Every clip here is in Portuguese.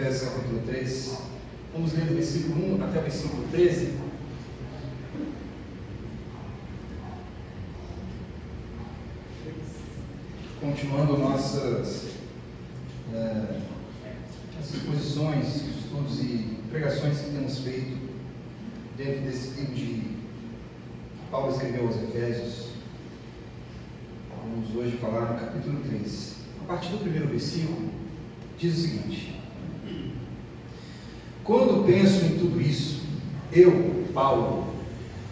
Efésios capítulo 3. Vamos ler do versículo 1 até o versículo 13. Continuando nossas exposições, estudos e pregações que temos feito dentro desse livro que Paulo escreveu aos Efésios. Vamos hoje falar no capítulo 3. A partir do primeiro versículo, diz o seguinte: quando penso em tudo isso, eu, Paulo,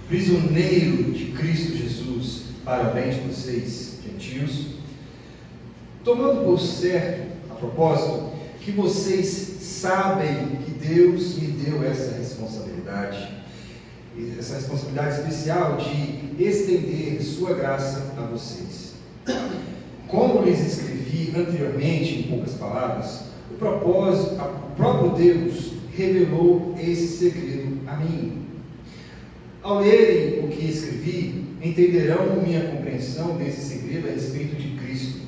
prisioneiro de Cristo Jesus, para o bem de vocês, gentios, tomando por certo, a propósito, que vocês sabem que Deus me deu essa responsabilidade especial de estender sua graça a vocês. Como lhes escrevi anteriormente, em poucas palavras, o próprio Deus revelou esse segredo a mim. Ao lerem o que escrevi, entenderão minha compreensão desse segredo a respeito de Cristo,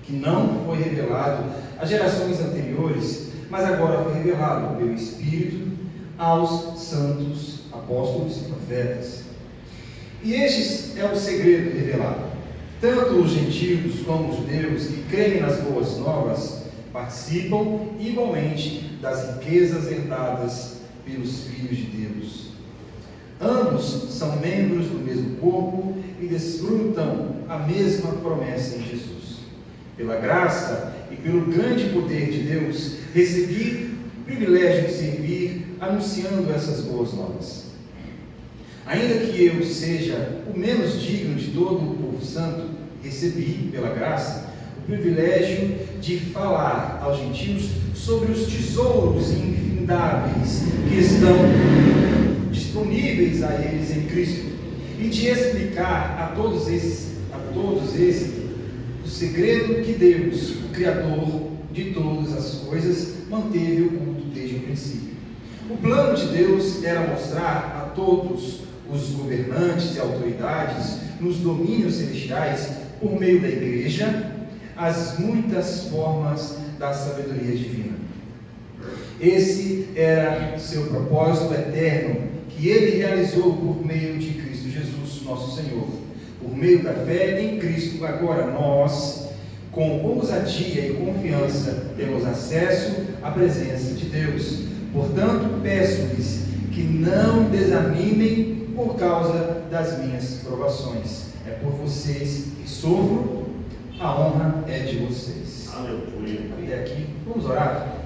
que não foi revelado às gerações anteriores, mas agora foi revelado pelo Espírito aos santos apóstolos e profetas. E este é o segredo revelado. Tanto os gentios como os judeus que creem nas boas novas participam igualmente das riquezas herdadas pelos filhos de Deus. Ambos são membros do mesmo corpo e desfrutam a mesma promessa em Jesus. Pela graça e pelo grande poder de Deus, recebi o privilégio de servir anunciando essas boas novas. Ainda que eu seja o menos digno de todo o povo santo, recebi, pela graça, o privilégio de falar aos gentios sobre os tesouros infindáveis que estão disponíveis a eles em Cristo, e de explicar a todos esses o segredo que Deus, o Criador de todas as coisas, manteve oculto desde o princípio. O plano de Deus era mostrar a todos os governantes e autoridades nos domínios celestiais, por meio da igreja, as muitas formas da sabedoria divina. Esse era seu propósito eterno, que ele realizou por meio de Cristo Jesus, nosso Senhor. Por meio da fé em Cristo, agora nós, com ousadia e confiança, temos acesso à presença de Deus. Portanto, peço-lhes que não desanimem por causa das minhas provações. É por vocês que sofro, a honra é de vocês. Aleluia. Até aqui, vamos orar.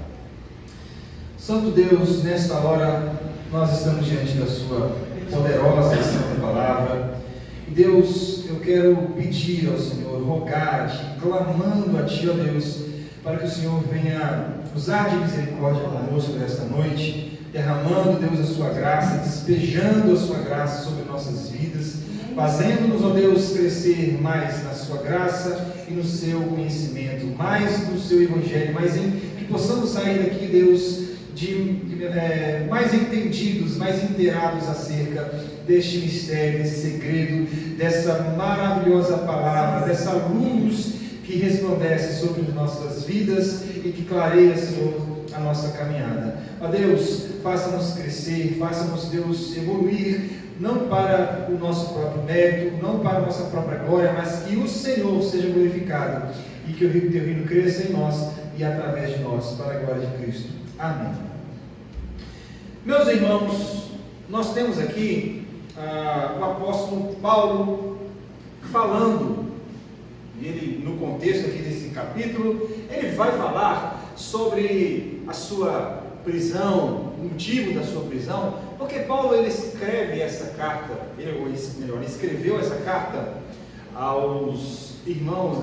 Santo Deus, nesta hora, nós estamos diante da sua poderosa e santa palavra. E Deus, eu quero pedir ao Senhor, rogar a Ti, clamando a Ti, ó Deus, para que o Senhor venha usar de misericórdia conosco nesta noite, derramando, Deus, a sua graça, despejando a sua graça sobre nossas vidas, fazendo-nos, ó Deus, crescer mais na sua graça e no seu conhecimento, mais no seu evangelho, que possamos sair daqui, Deus, mais entendidos, mais inteirados acerca deste mistério, desse segredo, dessa maravilhosa palavra, dessa luz que resplandece sobre as nossas vidas e que clareia, Senhor, a nossa caminhada. Ó Deus, faça-nos crescer, faça-nos, Deus, evoluir, não para o nosso próprio mérito, não para a nossa própria glória, mas que o Senhor seja glorificado e que o Teu reino cresça em nós e através de nós, para a glória de Cristo. Amém. Meus irmãos, nós temos aqui o apóstolo Paulo falando, ele, no contexto aqui desse capítulo, ele vai falar sobre a sua prisão, o motivo da sua prisão, porque Paulo ele escreve essa carta, ele escreveu essa carta aos irmãos,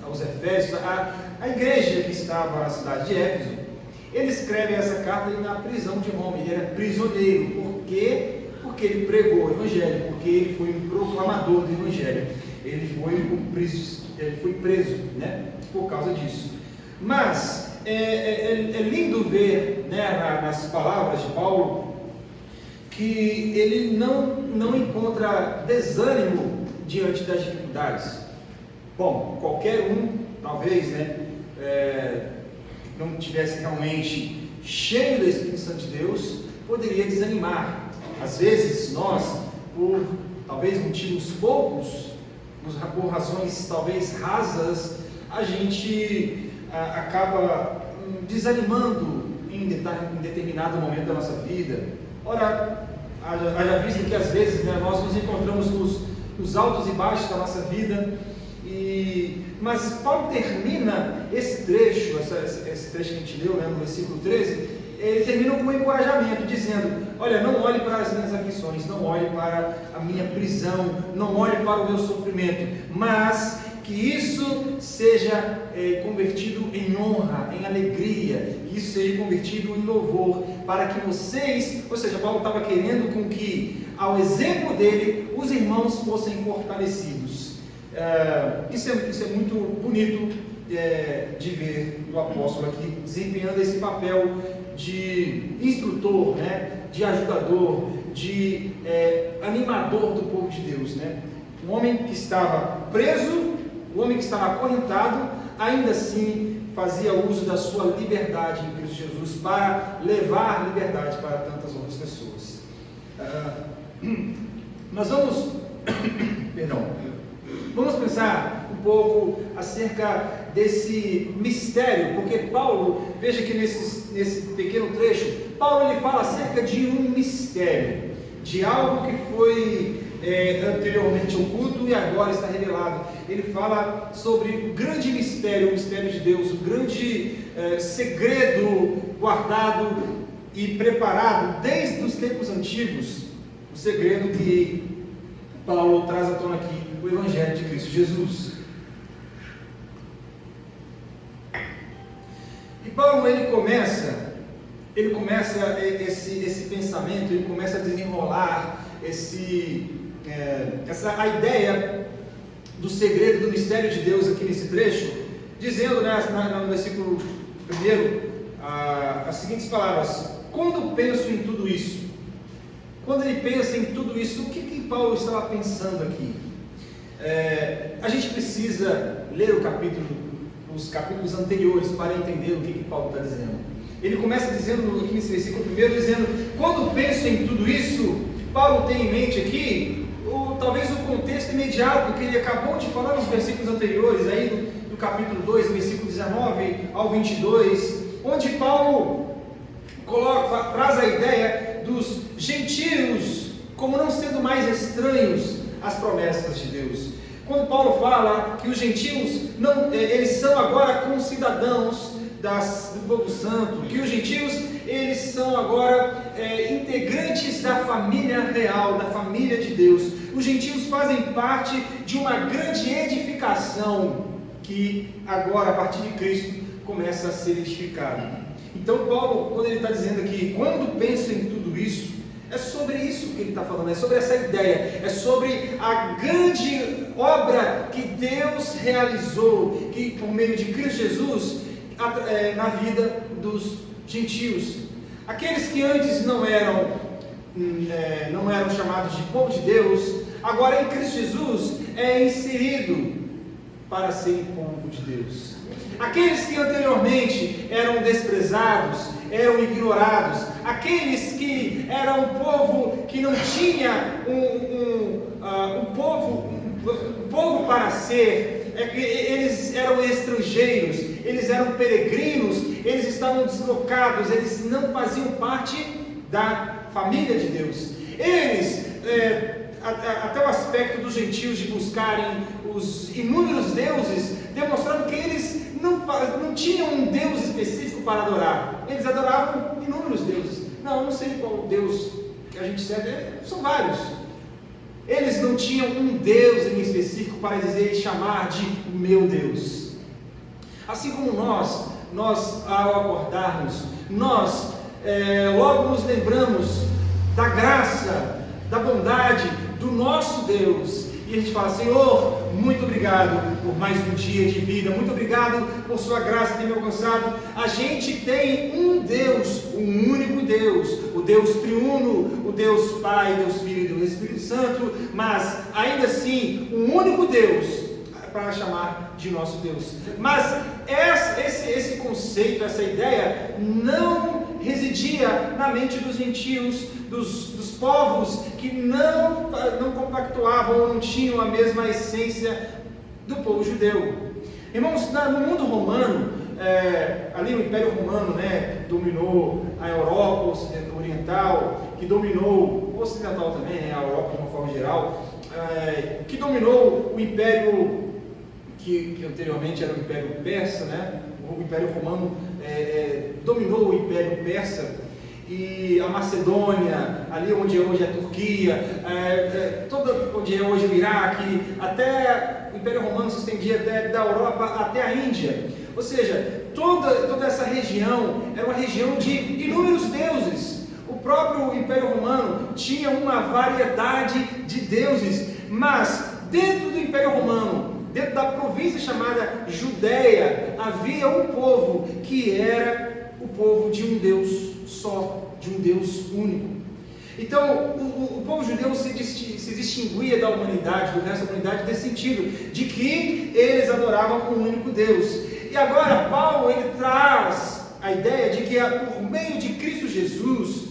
aos Efésios, a igreja que estava na cidade de Éfeso. Ele escreve essa carta na prisão de Roma. Ele era prisioneiro. Por quê? Porque ele pregou o Evangelho, porque ele foi um proclamador do Evangelho. Ele foi preso, por causa disso. Mas é lindo ver, nas palavras de Paulo, que ele não encontra desânimo diante das dificuldades. Bom, qualquer um, talvez, não tivesse realmente cheio do Espírito Santo de Deus, poderia desanimar. Às vezes nós, por talvez motivos poucos, por razões talvez rasas, a gente acaba desanimando em determinado momento da nossa vida. Ora, haja visto que às vezes, né, nós nos encontramos nos altos e baixos da nossa vida, mas Paulo termina esse trecho, esse trecho que a gente leu, né, no versículo 13, ele termina com um encorajamento, dizendo: olha, não olhe para as minhas aflições, não olhe para a minha prisão, não olhe para o meu sofrimento, mas que isso seja convertido em honra, em alegria, que isso seja convertido em louvor, para que vocês, ou seja, Paulo estava querendo com que, ao exemplo dele, os irmãos fossem fortalecidos. Isso é muito bonito de ver o apóstolo aqui desempenhando esse papel de instrutor, né, de ajudador, de animador do povo de Deus, né? Um homem que estava preso, um homem que estava acorrentado, ainda assim fazia uso da sua liberdade em Cristo Jesus para levar liberdade para tantas outras pessoas. Nós vamos vamos pensar um pouco acerca desse mistério, porque Paulo, veja que nesse pequeno trecho, Paulo ele fala acerca de um mistério, de algo que foi anteriormente oculto e agora está revelado. Ele fala sobre o grande mistério, o mistério de Deus, o grande segredo guardado e preparado desde os tempos antigos, o segredo que Paulo traz à tona aqui, o Evangelho de Cristo Jesus. E Paulo ele começa esse pensamento, ele começa a desenrolar a ideia do segredo, do mistério de Deus aqui nesse trecho, dizendo, né, no versículo 1, as seguintes palavras: quando penso em tudo isso, quando ele pensa em tudo isso, o que Paulo estava pensando aqui? A gente precisa ler os capítulos anteriores para entender o que Paulo está dizendo. Ele começa dizendo aqui nesse versículo 1, dizendo: quando penso em tudo isso, Paulo tem em mente aqui talvez o contexto imediato que ele acabou de falar nos versículos anteriores, aí do capítulo 2, versículo 19 ao 22, onde Paulo traz a ideia dos gentios como não sendo mais estranhos às promessas de Deus. Quando Paulo fala que os gentios eles são agora concidadãos do povo santo, que os gentios eles são agora integrantes da família real, da família de Deus. Os gentios fazem parte de uma grande edificação que agora, a partir de Cristo, começa a ser edificada. Então Paulo, quando ele está dizendo aqui, quando penso em tudo isso, é sobre isso que ele está falando, é sobre essa ideia, é sobre a grande obra que Deus realizou, que por meio de Cristo Jesus, na vida dos gentios. Aqueles que antes não eram chamados de povo de Deus, agora em Cristo Jesus é inserido para ser povo de Deus. Aqueles que anteriormente eram desprezados, eram ignorados, aqueles que eram um povo que não tinha um povo para ser, eles eram estrangeiros, eles eram peregrinos, eles estavam deslocados, eles não faziam parte da família de Deus. Eles, até o aspecto dos gentios de buscarem os inúmeros deuses, demonstrando que eles não tinham um Deus específico para adorar. Eles adoravam inúmeros deuses. Não sei qual Deus que a gente serve, são vários. Eles não tinham um Deus em específico para dizer e chamar de meu Deus. Assim como nós ao acordarmos, nós logo nos lembramos da graça, da bondade do nosso Deus, e a gente fala: Senhor, muito obrigado por mais um dia de vida, muito obrigado por sua graça ter me alcançado. A gente tem um Deus, um único Deus, o Deus triuno, o Deus Pai, Deus Filho e Deus Espírito Santo, mas ainda assim, um único Deus, para chamar de nosso Deus. Mas esse conceito, essa ideia, não residia na mente dos gentios, dos povos que não compactuavam ou não tinham a mesma essência do povo judeu. Irmãos, no mundo romano, ali o Império Romano, dominou a Europa Oriental, que dominou o Ocidental também, a Europa de uma forma geral, que dominou o Império que anteriormente era o Império Persa, o Império Romano dominou o Império Persa, e a Macedônia, ali onde é hoje a Turquia, onde é hoje o Iraque, até o Império Romano se estendia até da Europa até a Índia. Ou seja, toda essa região era uma região de inúmeros deuses. O próprio Império Romano tinha uma variedade de deuses, mas dentro do Império Romano, dentro da província chamada Judéia, havia um povo que era o povo de um Deus só, de um Deus único. Então, o povo judeu se distinguia da humanidade, do resto da humanidade, nesse sentido, de que eles adoravam um único Deus. E agora, Paulo, ele traz a ideia de que, por meio de Cristo Jesus,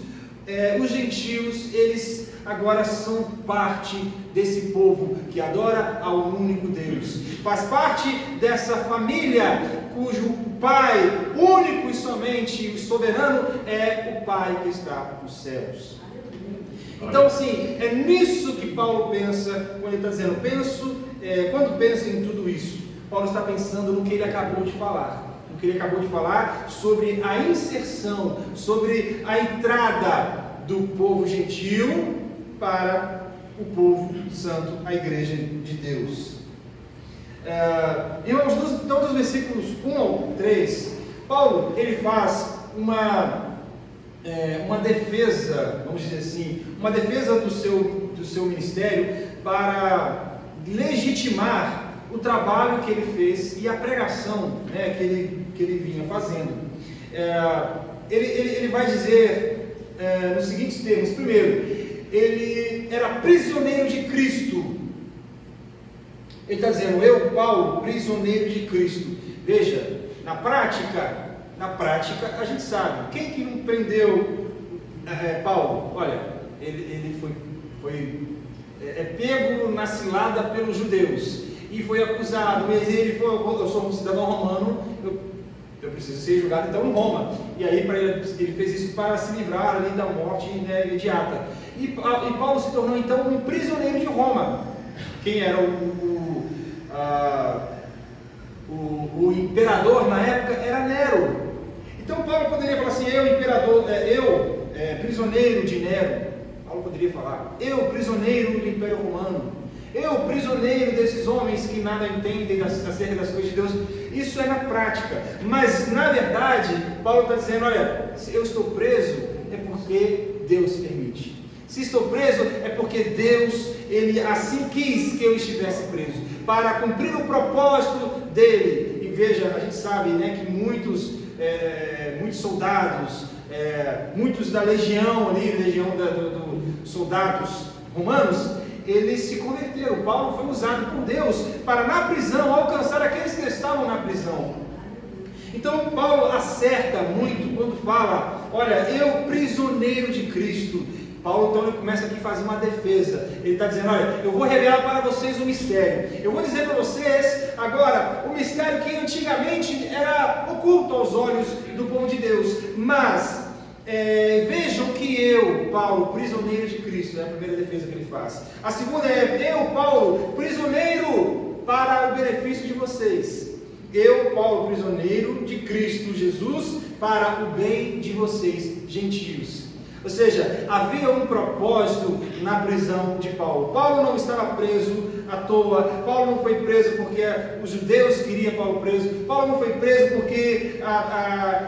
os gentios, eles agora são parte desse povo que adora ao único Deus. Faz parte dessa família cujo Pai, único e somente o soberano, é o Pai que está nos céus. Então, assim, é nisso que Paulo pensa quando ele está dizendo, quando pensa em tudo isso, Paulo está pensando no que ele acabou de falar. No que ele acabou de falar sobre a inserção, sobre a entrada do povo gentil para o povo santo, a igreja de Deus. Irmãos, então dos versículos 1 ao 3, Paulo ele faz uma defesa, vamos dizer assim, uma defesa do seu ministério para legitimar o trabalho que ele fez e a pregação que ele vinha fazendo. Ele vai dizer nos seguintes termos: primeiro, ele era prisioneiro de Cristo. Ele está dizendo, eu, Paulo, prisioneiro de Cristo. Veja, na prática, a gente sabe, quem que não prendeu Paulo? Olha, ele foi pego na cilada pelos judeus, e foi acusado, mas ele falou, eu sou um cidadão romano, eu preciso ser julgado então em Roma. E aí ele fez isso para se livrar ali da morte imediata. E Paulo se tornou então um prisioneiro de Roma. Quem era o imperador na época era Nero. Então Paulo poderia falar assim, eu prisioneiro de Nero. Paulo poderia falar, eu prisioneiro do Império Romano, eu prisioneiro desses homens que nada entendem acerca das coisas de Deus. Isso é na prática, mas na verdade Paulo está dizendo, olha, se eu estou preso é porque Deus permite. Se estou preso é porque Deus, Ele assim quis que eu estivesse preso, para cumprir o propósito dele. E veja, a gente sabe que muitos soldados, muitos da legião dos soldados romanos, eles se converteram. Paulo foi usado por Deus para na prisão alcançar aqueles que estavam na prisão. Então Paulo acerta muito quando fala, olha, eu prisioneiro de Cristo. Paulo então ele começa aqui a fazer uma defesa. Ele está dizendo, olha, eu vou revelar para vocês um mistério. Eu vou dizer para vocês agora o mistério que antigamente era oculto aos olhos do povo de Deus. Mas vejam que eu, Paulo, prisioneiro de Cristo, é a primeira defesa que ele faz. A segunda é, eu, Paulo, prisioneiro para o benefício de vocês. Eu, Paulo, prisioneiro de Cristo Jesus para o bem de vocês, gentios. Ou seja, havia um propósito na prisão de Paulo. Paulo não estava preso à toa. Paulo não foi preso porque os judeus queriam Paulo preso. Paulo não foi preso porque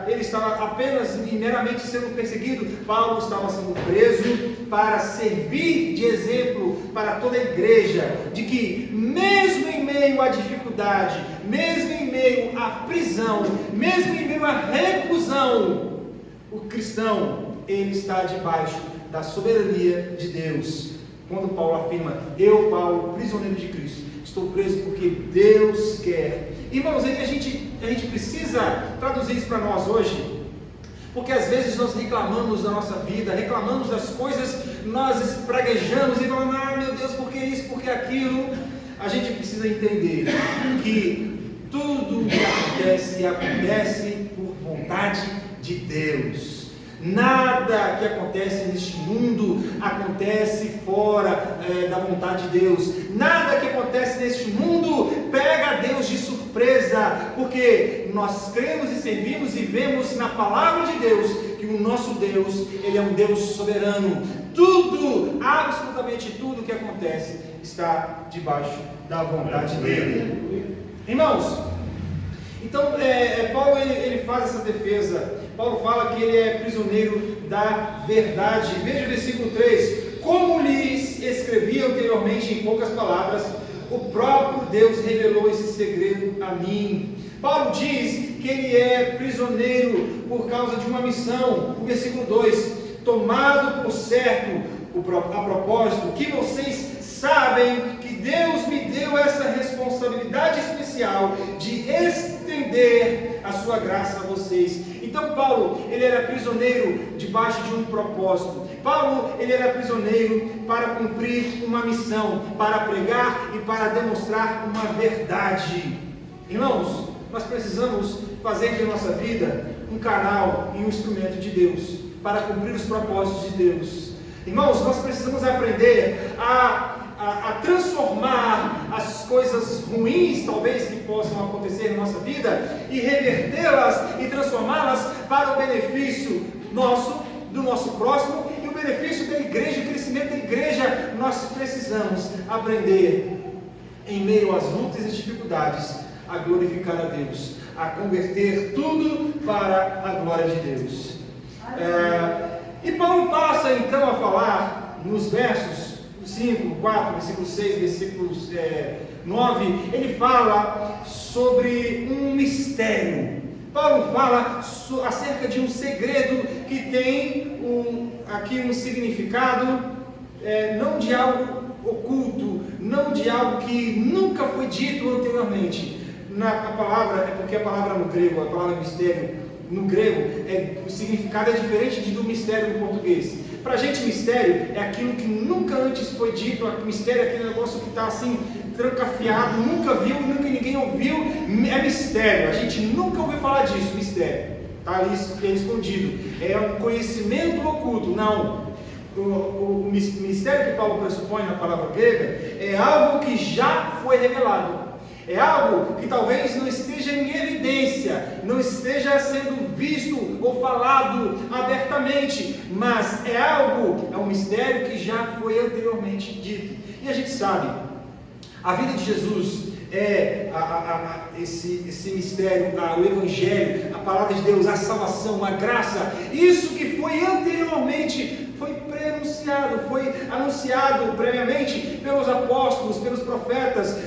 ele estava apenas e meramente sendo perseguido. Paulo estava sendo preso para servir de exemplo para toda a igreja, de que mesmo em meio à dificuldade, mesmo em meio à prisão, mesmo em meio à reclusão, o cristão, ele está debaixo da soberania de Deus. Quando Paulo afirma, eu, Paulo, prisioneiro de Cristo, estou preso porque Deus quer. Irmãos, a gente precisa traduzir isso para nós hoje, porque às vezes nós reclamamos da nossa vida, reclamamos das coisas, nós espraguejamos e falamos, meu Deus, por que isso, por que aquilo? A gente precisa entender que tudo que acontece por vontade de Deus. Nada que acontece neste mundo acontece fora da vontade de Deus. Nada que acontece neste mundo pega Deus de surpresa, porque nós cremos e servimos e vemos na palavra de Deus que o nosso Deus, Ele é um Deus soberano. Tudo, absolutamente tudo que acontece está debaixo da vontade dEle. Irmãos, então Paulo ele faz essa defesa. Paulo fala que ele é prisioneiro da verdade. Veja o versículo 3. Como lhes escrevi anteriormente em poucas palavras, o próprio Deus revelou esse segredo a mim. Paulo diz que ele é prisioneiro por causa de uma missão. O versículo 2. Tomado por certo, a propósito, que vocês sabem que Deus me deu essa responsabilidade especial de estender a sua graça a vocês. Então Paulo, ele era prisioneiro debaixo de um propósito. Paulo, ele era prisioneiro para cumprir uma missão, para pregar e para demonstrar uma verdade. Irmãos, nós precisamos fazer de nossa vida um canal e um instrumento de Deus, para cumprir os propósitos de Deus. Irmãos, nós precisamos aprender a transformar as coisas ruins, talvez, que possam acontecer na nossa vida, e revertê-las e transformá-las para o benefício nosso, do nosso próximo, e o benefício da igreja, o crescimento da igreja. Nós precisamos aprender, em meio às lutas e dificuldades, a glorificar a Deus, a converter tudo para a glória de Deus. E Paulo passa então a falar nos versos 5, 4, versículo 6, versículo 9, ele fala sobre um mistério. Paulo fala acerca de um segredo que tem aqui um significado, não de algo oculto, não de algo que nunca foi dito anteriormente. A palavra, é porque a palavra no grego, a palavra mistério, no grego, o significado é diferente do mistério no português. Para a gente, mistério é aquilo que nunca antes foi dito. Mistério é aquele negócio que está assim, trancafiado, nunca viu, nunca ninguém ouviu. É mistério, a gente nunca ouviu falar disso. Mistério, está ali escondido, é um conhecimento oculto. Não, o mistério que Paulo pressupõe na palavra grega é algo que já foi revelado. É algo que talvez não esteja em evidência, não esteja sendo visto ou falado abertamente, mas é um mistério que já foi anteriormente dito. E a gente sabe, a vida de Jesus é esse mistério, o Evangelho, a palavra de Deus, a salvação, a graça, isso que foi anteriormente, foi pré-anunciado, foi anunciado previamente pelos apóstolos, pelos profetas.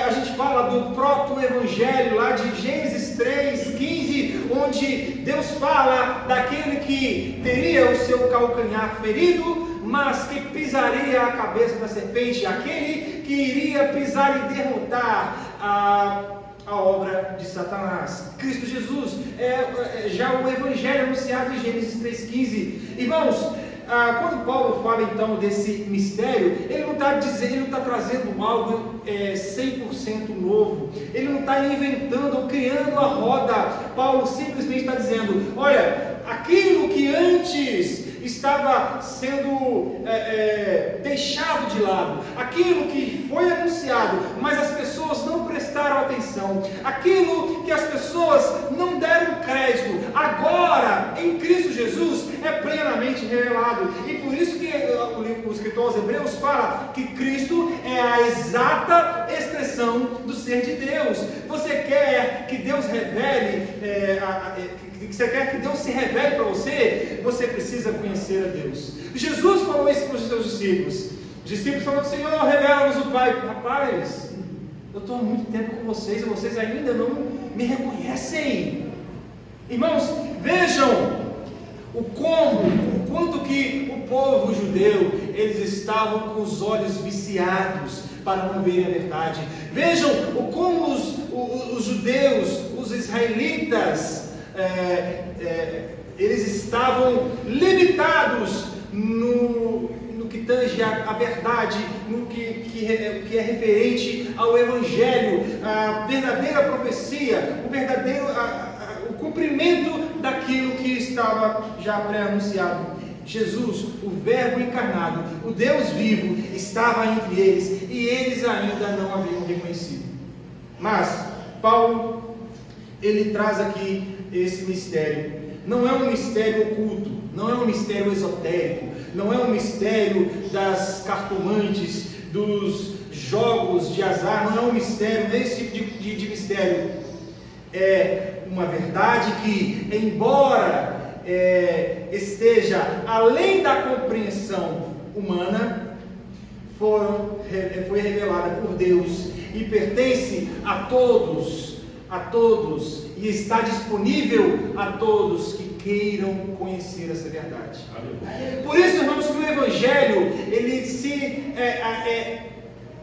A gente fala do proto-evangelho lá de Gênesis 3:15, onde Deus fala daquele que teria o seu calcanhar ferido, mas que pisaria a cabeça da serpente, aquele que iria pisar e derrotar a obra de Satanás. Cristo Jesus é já o evangelho anunciado em Gênesis 3:15. Irmãos, quando Paulo fala então desse mistério, ele não está trazendo algo 100% novo, ele não está inventando ou criando a roda. Paulo simplesmente está dizendo: olha, aquilo que antes estava sendo deixado de lado, aquilo que foi anunciado, mas as pessoas não prestaram atenção, aquilo que as pessoas não deram crédito, agora em Cristo Jesus é plenamente revelado. E por isso que o escritor aos Hebreus fala que Cristo é a exata expressão do ser de Deus. Você quer que Deus revele, você quer que Deus se revele para você, você precisa conhecer a Deus. Jesus falou isso para os seus discípulos. Os discípulos falaram: Senhor, revela-nos o Pai. Rapaz, eu estou há muito tempo com vocês e vocês ainda não me reconhecem. Irmãos, vejam o quanto que o povo judeu, eles estavam com os olhos viciados para não verem a verdade. Vejam como os judeus, os israelitas, eles estavam limitados no que tange a verdade, no que é referente ao Evangelho, a verdadeira profecia, o cumprimento daquilo que estava já pré-anunciado. Jesus, o Verbo encarnado, o Deus vivo, estava entre eles e eles ainda não haviam reconhecido. Mas Paulo, ele traz aqui esse mistério. Não é um mistério oculto, não é um mistério esotérico, não é um mistério das cartomantes, dos jogos de azar, não é um mistério, não é esse tipo de mistério. É uma verdade que, embora esteja além da compreensão humana, foi revelada por Deus e pertence a todos, e está disponível a todos que queiram conhecer essa verdade. Por isso, irmãos, que o Evangelho, ele é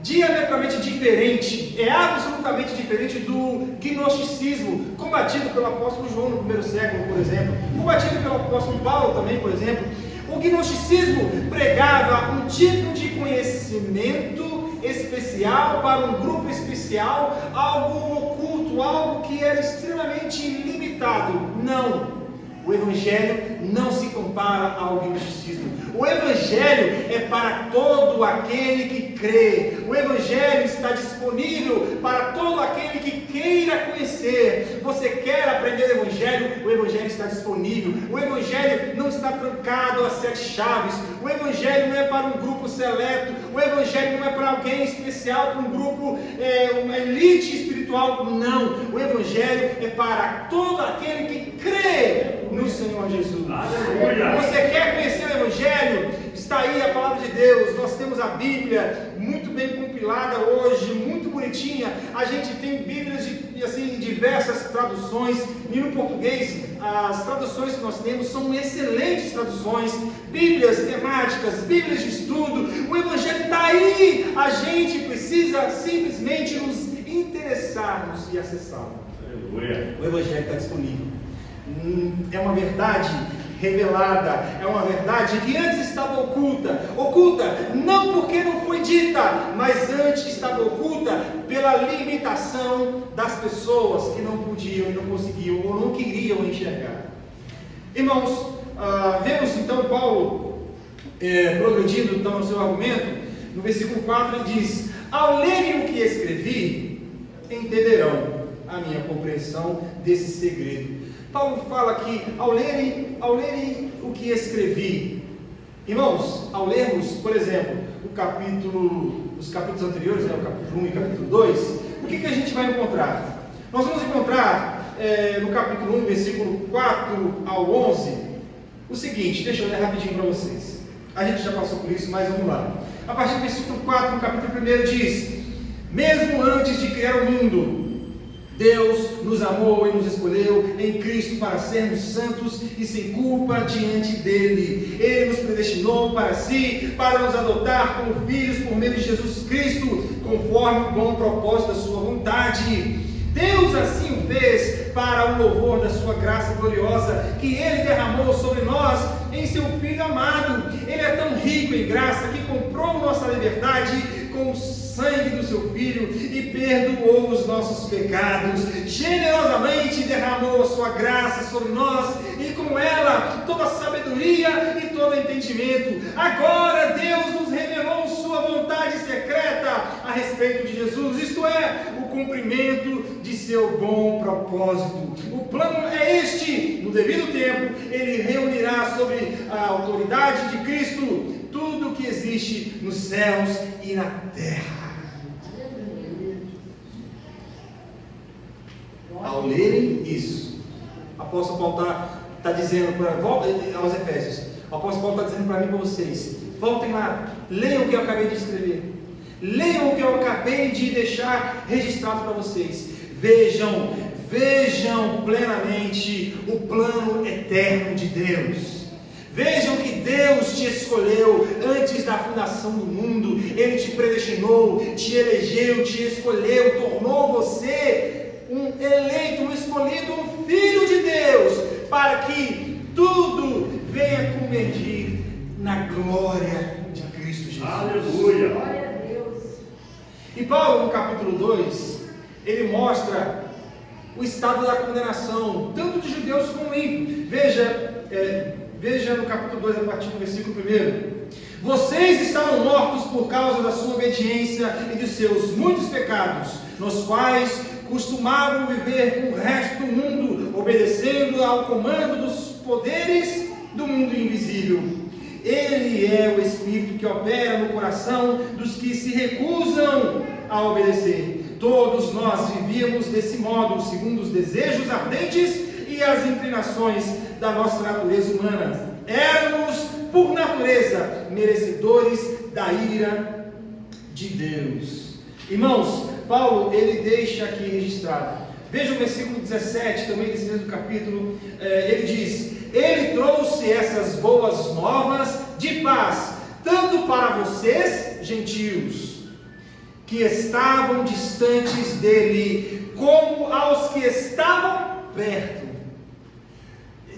diametralmente diferente, é absolutamente diferente do gnosticismo, combatido pelo apóstolo João no primeiro século, por exemplo, combatido pelo apóstolo Paulo também, por exemplo. O gnosticismo pregava um tipo de conhecimento especial para um grupo especial, algo oculto, algo que era extremamente limitado. Não! O Evangelho não se compara ao gnosticismo. O Evangelho é para todo aquele que crê. O Evangelho está disponível para todo aquele que queira conhecer. Você quer aprender o Evangelho? O Evangelho está disponível. O Evangelho não está trancado a 7 chaves. O Evangelho não é para um grupo seleto. O Evangelho não é para alguém especial, para um grupo, uma elite espiritual. Não. O Evangelho é para todo aquele que crê no Senhor Jesus. Aleluia. Você quer conhecer o Evangelho? Está aí a palavra de Deus. Nós temos a Bíblia muito bem compilada hoje, muito bonitinha. A gente tem Bíblias de diversas traduções, e no português as traduções que nós temos são excelentes traduções, Bíblias temáticas, Bíblias de estudo. O Evangelho está aí. A gente precisa simplesmente nos interessarmos e acessá-lo. O Evangelho está disponível. É uma verdade revelada, é uma verdade que antes estava oculta não porque não foi dita, mas antes estava oculta pela limitação das pessoas que não podiam e não conseguiam ou não queriam enxergar. Irmãos, vemos então Paulo progredindo então no seu argumento. No versículo 4 ele diz: ao lerem o que escrevi, entenderão a minha compreensão desse segredo. Paulo fala que ao lerem o que escrevi, irmãos, ao lermos, por exemplo, os capítulos anteriores, o capítulo 1 e capítulo 2, o que a gente vai encontrar? Nós vamos encontrar no capítulo 1, versículo 4 ao 11, o seguinte, deixa eu ler rapidinho para vocês. A gente já passou por isso, mas vamos lá. A partir do versículo 4, no capítulo 1, diz: mesmo antes de criar o mundo, Deus nos amou e nos escolheu em Cristo para sermos santos e sem culpa diante dele. Ele nos predestinou para si, para nos adotar como filhos por meio de Jesus Cristo, conforme o bom propósito da sua vontade. Deus assim o fez para o louvor da sua graça gloriosa, que Ele derramou sobre nós em seu Filho amado. Ele é tão rico em graça que comprou nossa liberdade com o sangue do seu Filho e perdoou os nossos pecados. Generosamente derramou a sua graça sobre nós e com ela toda a sabedoria e todo entendimento. Agora Deus nos revelou sua vontade secreta a respeito de Jesus, isto é, o cumprimento de seu bom propósito. O plano é este: no devido tempo Ele reunirá sobre a autoridade de Cristo tudo o que existe nos céus e na terra. Ao lerem isso, o apóstolo Paulo está dizendo aos Efésios, o apóstolo Paulo está dizendo para mim e para vocês: voltem lá, leiam o que eu acabei de escrever, leiam o que eu acabei de deixar registrado para vocês, vejam plenamente o plano eterno de Deus, Vejam que Deus te escolheu antes da fundação do mundo. Ele te predestinou, te elegeu, te escolheu, tornou você um eleito, um escolhido, um filho de Deus, para que tudo venha convergir na glória de Cristo Jesus. Aleluia! Glória a Deus. E Paulo, no capítulo 2, ele mostra o estado da condenação, tanto de judeus como ímpios. Veja no capítulo 2, a partir do versículo 1. Vocês estavam mortos por causa da sua obediência e de seus muitos pecados, nos quais costumavam viver com o resto do mundo, obedecendo ao comando dos poderes do mundo invisível. Ele é o Espírito que opera no coração dos que se recusam a obedecer. Todos nós vivíamos desse modo, segundo os desejos ardentes e as inclinações da nossa natureza humana. Éramos, por natureza, merecedores da ira de Deus. Irmãos, Paulo, ele deixa aqui registrado. Veja o versículo 17, também desse mesmo capítulo. Ele diz: Ele trouxe essas boas novas de paz, tanto para vocês, gentios, que estavam distantes dele, como aos que estavam perto.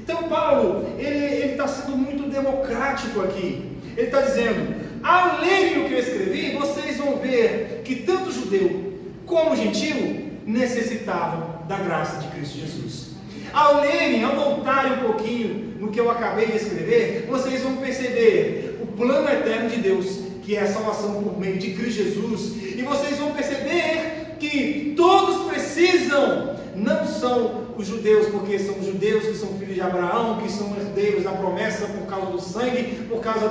Então Paulo, ele está sendo muito democrático aqui. Ele está dizendo: ao lerem o que eu escrevi, vocês vão ver que tanto judeu como gentio necessitavam da graça de Cristo Jesus. Ao lerem, ao voltarem um pouquinho no que eu acabei de escrever, vocês vão perceber o plano eterno de Deus, que é a salvação por meio de Cristo Jesus. E vocês vão perceber que todos precisam, não são os judeus, porque são os judeus que são filhos de Abraão, que são herdeiros da promessa por causa do sangue, por causa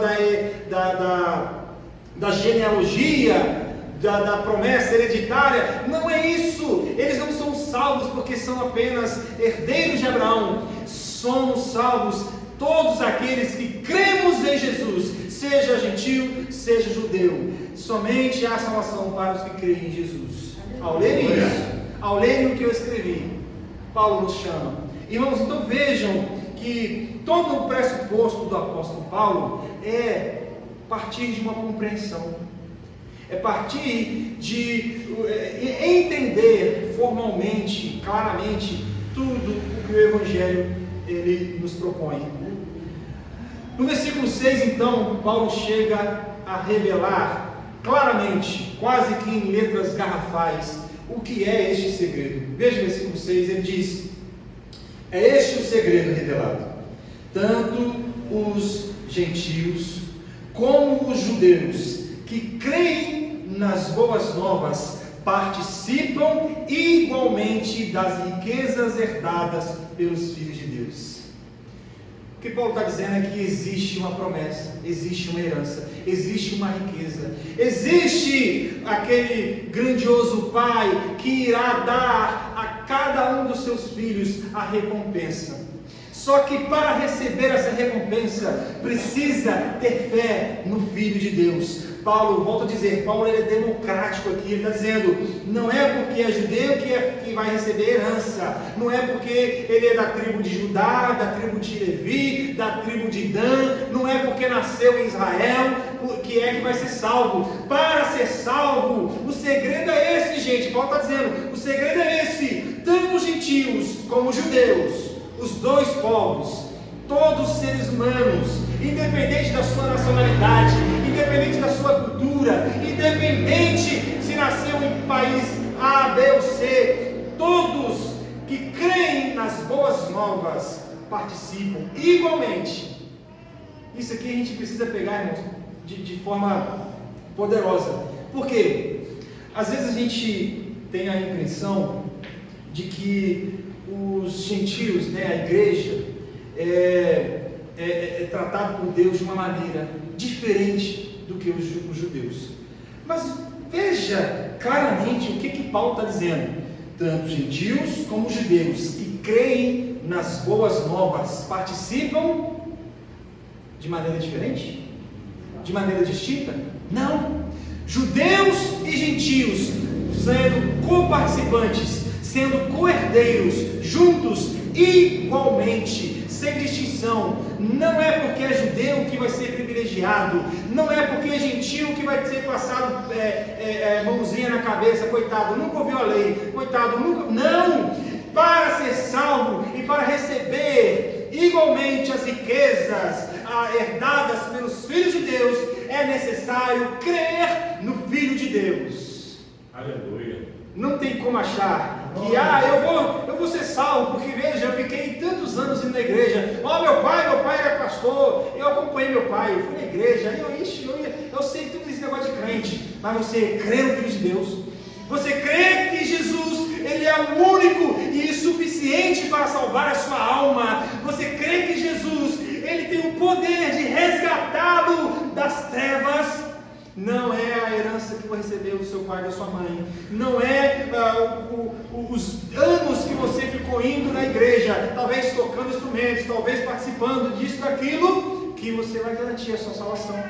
da genealogia, da promessa hereditária. Não é isso. Eles não são salvos porque são apenas herdeiros de Abraão. Somos salvos todos aqueles que cremos em Jesus, seja gentil, seja judeu. Somente há salvação para os que creem em Jesus. Ao lerem isso, ao lerem o que eu escrevi, Paulo nos chama. Irmãos, então vejam que todo o pressuposto do apóstolo Paulo é partir de uma compreensão, é partir de entender formalmente, claramente, tudo o que o Evangelho ele nos propõe. No versículo 6, então, Paulo chega a revelar claramente, quase que em letras garrafais, o que é este segredo. Veja o versículo 6, ele diz: é este o segredo revelado. Tanto os gentios como os judeus que creem nas boas novas participam igualmente das riquezas herdadas pelos filhos de Deus. O que Paulo está dizendo é que existe uma promessa, existe uma herança, existe uma riqueza, existe aquele grandioso Pai que irá dar a cada um dos seus filhos a recompensa. Só que para receber essa recompensa precisa ter fé no Filho de Deus. Paulo, volto a dizer, Paulo ele é democrático aqui, ele está dizendo, não é porque é judeu que vai receber herança, não é porque ele é da tribo de Judá, da tribo de Levi, da tribo de Dan, não é porque nasceu em Israel que é que vai ser salvo. Para ser salvo, o segredo é esse, gente. Paulo está dizendo, o segredo é esse, tanto os gentios como os judeus, os dois povos, todos os seres humanos, independente da sua nacionalidade, independente da sua cultura, independente se nasceu em país A, B ou C, todos que creem nas boas novas participam igualmente. Isso aqui a gente precisa pegar, irmãos, de forma poderosa. Por quê? Às vezes a gente tem a impressão de que os gentios, né, a igreja, é tratado por Deus de uma maneira diferente do que os judeus. Mas veja claramente o que Paulo está dizendo. Tanto gentios como judeus que creem nas boas novas participam de maneira diferente? De maneira distinta? Não. Judeus e gentios sendo coparticipantes, sendo co-herdeiros, juntos, igualmente, sem distinção, Não é porque é judeu que vai ser privilegiado, não é porque é gentil que vai ser passado mãozinha na cabeça, coitado, nunca ouviu a lei, coitado, nunca. Não! Para ser salvo e para receber igualmente as riquezas herdadas pelos filhos de Deus, é necessário crer no Filho de Deus. Aleluia. Não tem como achar que eu vou ser salvo, porque veja, eu fiquei tantos anos indo na igreja. Meu pai era pastor, eu acompanhei meu pai, eu fui na igreja, eu sei tudo esse negócio de crente. Mas você crê no Filho de Deus? Você crê que Jesus, Ele é o único e suficiente para salvar a sua alma? Você crê que Jesus, Ele tem o poder de resgatá-lo das trevas? Não é a herança que você recebeu do seu pai e da sua mãe. Não é os anos que você ficou indo na igreja, talvez tocando instrumentos, talvez participando disso, daquilo, que você vai garantir a sua salvação.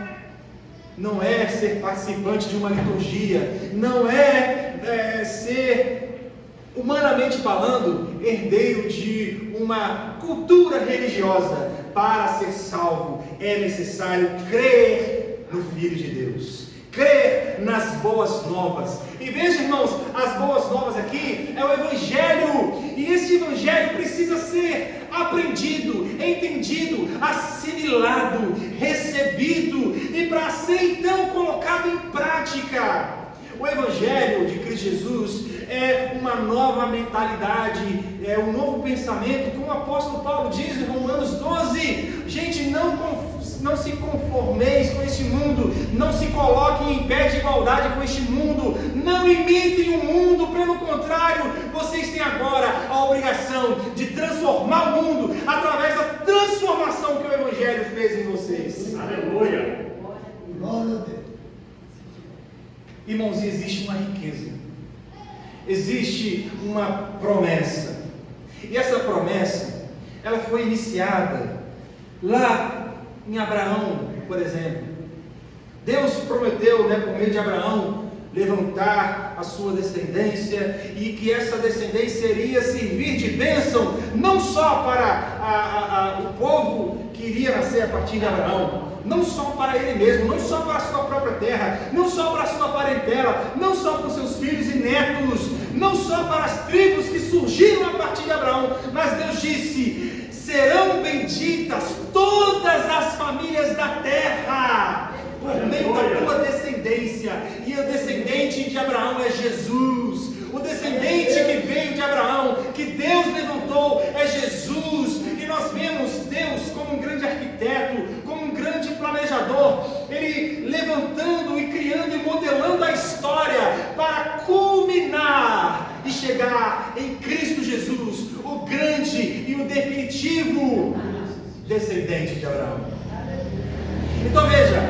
Não é ser participante de uma liturgia. Não é ser, humanamente falando, herdeiro de uma cultura religiosa. Para ser salvo é necessário crer no Filho de Deus, crer nas boas novas. E veja, irmãos, as boas novas aqui é o Evangelho, e esse Evangelho precisa ser aprendido, entendido, assimilado, recebido, e para ser então colocado em prática. O Evangelho de Cristo Jesus é uma nova mentalidade, é um novo pensamento, como o apóstolo Paulo diz em Romanos 12, gente, não se conformeis com este mundo, não se coloquem em pé de igualdade com este mundo, não imitem o mundo, pelo contrário, vocês têm agora a obrigação de transformar o mundo através da transformação que o Evangelho fez em vocês. Aleluia! Glória a Deus. Irmãos, existe uma riqueza, existe uma promessa, e essa promessa, ela foi iniciada lá em Abraão, por exemplo. Deus prometeu, por meio de Abraão, levantar a sua descendência, e que essa descendência iria servir de bênção, não só para o povo que iria nascer a partir de Abraão, não só para ele mesmo, não só para a sua própria terra, não só para a sua parentela, não só para os seus filhos e netos, não só para as tribos que surgiram a partir de Abraão, mas Deus disse: serão benditas todas as famílias da terra, por meio da tua descendência. E o descendente de Abraão é Jesus. O descendente que veio de Abraão, que Deus levantou, é Jesus. E nós vemos Deus como um grande arquiteto, como um grande planejador, Ele levantando e criando e modelando a história para culminar e chegar em Cristo Jesus, o grande e o definitivo descendente de Abraão. Então veja,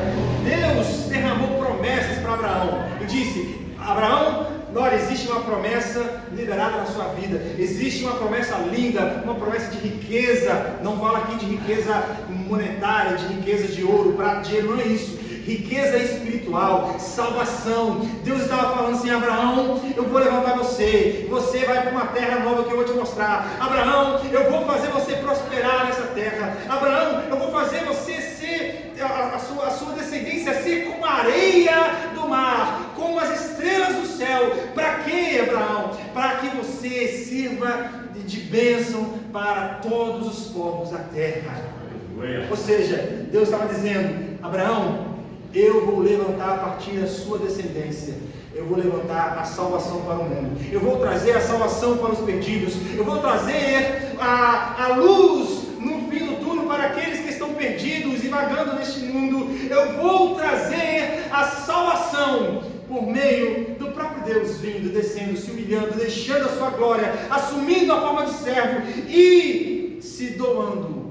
Deus derramou promessas para Abraão e disse: Abraão, olha, existe uma promessa liberada na sua vida, existe uma promessa linda, uma promessa de riqueza. Não fala aqui de riqueza monetária, de riqueza de ouro, prata, dinheiro, não é isso. Riqueza espiritual, salvação. Deus estava falando assim: Abraão, eu vou levantar você vai para uma terra nova que eu vou te mostrar. Abraão, eu vou fazer você prosperar nessa terra. Abraão, eu vou fazer você ser, a sua descendência ser como a areia do mar, como as estrelas do céu. Para quê, Abraão? Para que você sirva de bênção para todos os povos da terra. Ou seja, Deus estava dizendo: Abraão, eu vou levantar a partir da sua descendência, eu vou levantar a salvação para o mundo, eu vou trazer a salvação para os perdidos, eu vou trazer a luz no fim do túnel para aqueles que estão perdidos e vagando neste mundo. Eu vou trazer a salvação por meio do próprio Deus vindo, descendo, se humilhando, deixando a sua glória, assumindo a forma de servo e se doando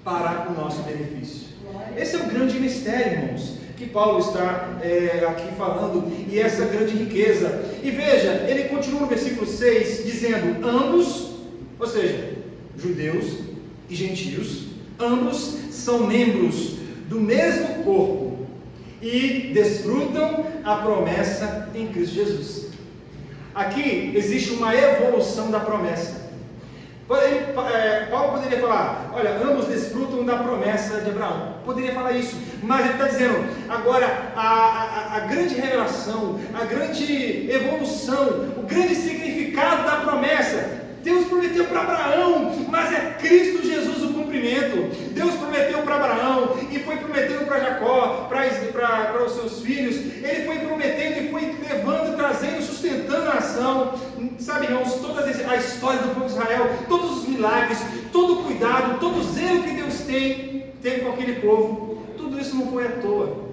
para o nosso benefício. Esse é o grande mistério, irmãos, que Paulo está aqui falando, e essa grande riqueza. E veja, ele continua no versículo 6 dizendo: ambos, ou seja, judeus e gentios, ambos são membros do mesmo corpo e desfrutam a promessa em Cristo Jesus. Aqui existe uma evolução da promessa. Paulo poderia falar, olha, ambos desfrutam da promessa de Abraão. Poderia falar isso, mas ele está dizendo, agora, a grande revelação, a grande evolução, o grande significado da promessa, Deus prometeu para Abraão, mas é Cristo Jesus o cumprimento. Deus prometeu para Abraão e foi prometendo para Jacó, para os seus filhos. Ele foi prometendo e foi levando, trazendo, sustentando a nação. Sabe, irmãos, toda a história do povo de Israel, todos os milagres, todo o cuidado, todo o zelo que Deus teve com aquele povo, tudo isso não foi à toa.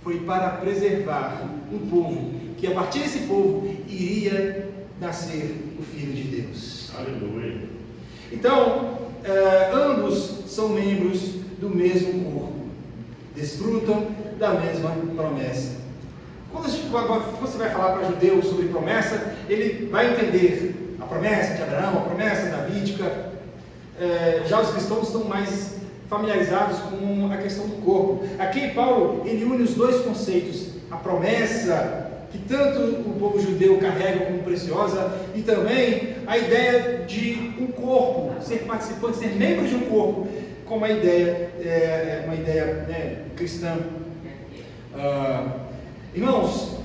Foi para preservar um povo, que a partir desse povo iria nascer o Filho de Deus. Aleluia. Então, ambos são membros do mesmo corpo, desfrutam da mesma promessa. Quando você vai falar para judeu sobre promessa, ele vai entender a promessa de Abraão, a promessa davídica. Já os cristãos estão mais familiarizados com a questão do corpo. Aqui Paulo, ele une os dois conceitos, a promessa que tanto o povo judeu carrega como preciosa, e também a ideia de um corpo, ser participante, ser membro de um corpo, como uma ideia cristã. Irmãos,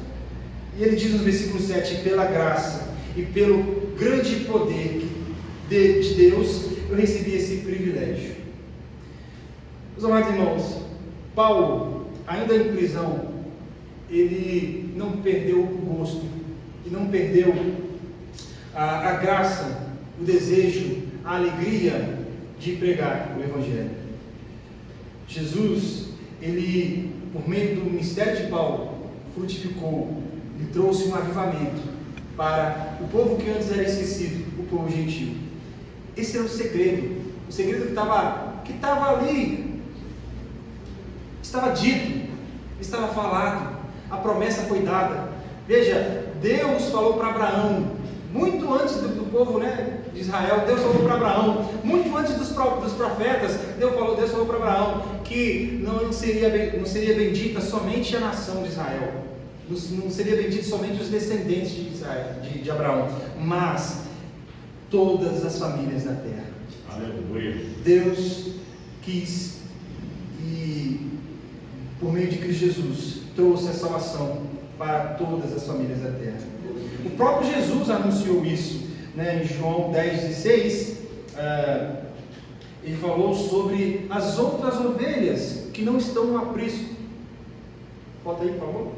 e ele diz no versículo 7, pela graça e pelo grande poder de Deus, eu recebi esse privilégio. Meus amados irmãos, Paulo, ainda em prisão, ele não perdeu o gosto, e não perdeu a graça, o desejo, a alegria de pregar o Evangelho. Jesus, ele, por meio do ministério de Paulo, frutificou, lhe trouxe um avivamento para o povo que antes era esquecido, o povo gentil. Esse era o segredo que estava ali, estava dito, estava falado. A promessa foi dada. Veja, Deus falou para Abraão, muito antes do povo de Israel, Deus falou para Abraão, muito antes dos profetas, Deus falou para Abraão que não seria bendita somente a nação de Israel, não seria bendito somente os descendentes de Israel, de Abraão, mas todas as famílias da terra. Aleluia. Deus quis, e por meio de Cristo Jesus trouxe a salvação para todas as famílias da terra. O próprio Jesus anunciou isso, em João 10,16, ele falou sobre as outras ovelhas que não estão no aprisco. Bota aí, por favor.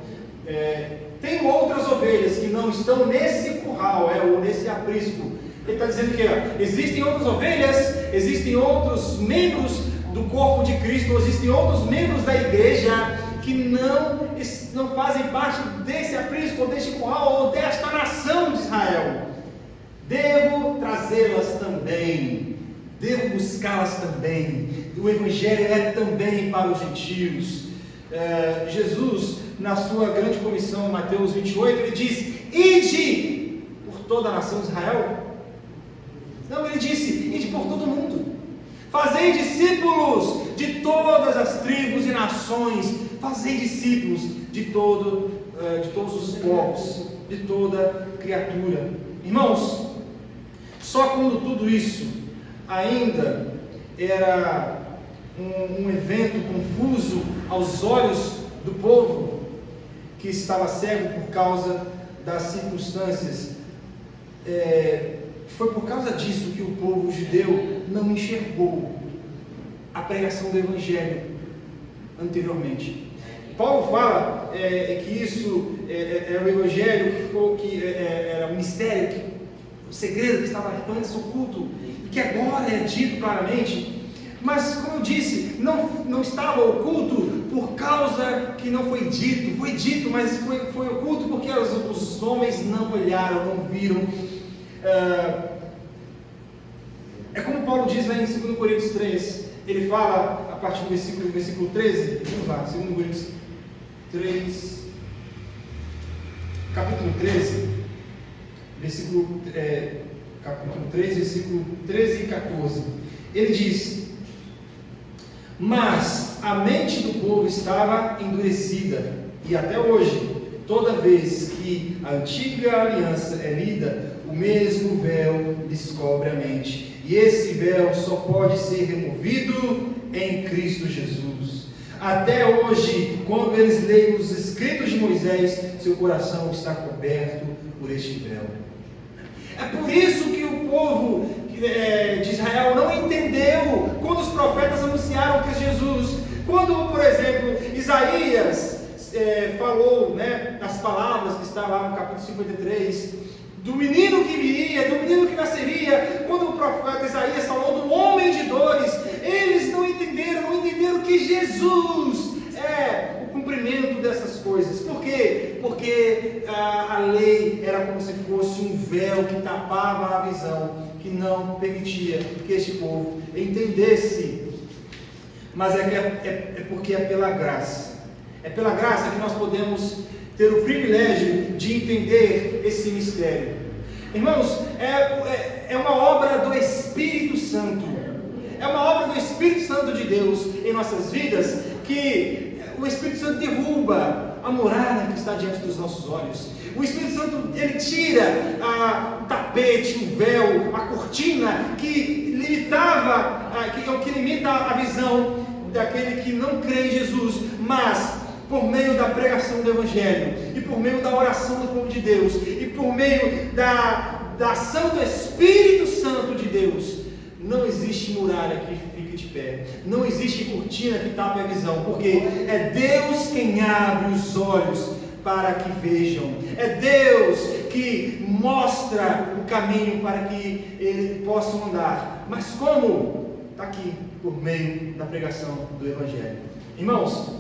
Tem outras ovelhas que não estão nesse curral, ou nesse aprisco. Ele está dizendo que existem outras ovelhas, existem outros membros do corpo de Cristo, existem outros membros da igreja que não fazem parte desse aprisco, ou deste curral, ou desta nação de Israel. Devo trazê-las também, devo buscá-las também. O Evangelho é também para os gentios. Jesus, na sua grande comissão, em Mateus 28, ele diz: ide por toda a nação de Israel. Não, ele disse: ide por todo mundo. Fazei discípulos de todas as tribos e nações. Fazei discípulos de todos os povos, de toda criatura. Irmãos, só quando tudo isso ainda era um evento confuso aos olhos do povo, que estava cego por causa das circunstâncias, foi por causa disso que o povo judeu não enxergou a pregação do Evangelho anteriormente. Paulo fala que isso era o Evangelho, que era o mistério, o segredo que estava antes oculto, e que agora é dito claramente. Mas, como eu disse, não estava oculto por causa que não foi dito. Foi dito, mas foi oculto porque os homens não olharam, não viram. É como Paulo diz lá em 2 Coríntios 3. Ele fala, a partir do versículo 13. Vamos lá, 2 Coríntios 3, capítulo 13, capítulo 3, versículo 13 e 14. Ele diz: mas a mente do povo estava endurecida, e até hoje, toda vez que a antiga aliança é lida, o mesmo véu lhes cobre a mente. E esse véu só pode ser removido em Cristo Jesus. Até hoje, quando eles leem os escritos de Moisés, seu coração está coberto por este véu. É por isso que o povo de Israel não entendeu quando os profetas anunciaram que Jesus, quando, por exemplo, Isaías falou, as palavras que está lá no capítulo 53, do menino que viria, do menino que nasceria, quando o profeta Isaías falou do homem de dores, eles não entenderam que Jesus é o cumprimento dessas coisas. Por quê? Porque a lei era como se fosse um véu que tapava a visão, que não permitia que este povo entendesse. Mas é porque é pela graça. É pela graça que nós podemos ter o privilégio de entender esse mistério. Irmãos, é uma obra do Espírito Santo. É uma obra do Espírito Santo de Deus em nossas vidas, que o Espírito Santo derruba a muralha que está diante dos nossos olhos. O Espírito Santo, ele tira o tapete, o véu, a cortina que limitava, que limita a visão daquele que não crê em Jesus, mas por meio da pregação do Evangelho, e por meio da oração do povo de Deus, e por meio da ação do Espírito Santo de Deus, não existe muralha que fique de pé, não existe cortina que tape a visão, porque é Deus quem abre os olhos para que vejam, é Deus que mostra o caminho para que eles possam andar. Mas como? Está aqui, por meio da pregação do Evangelho. Irmãos,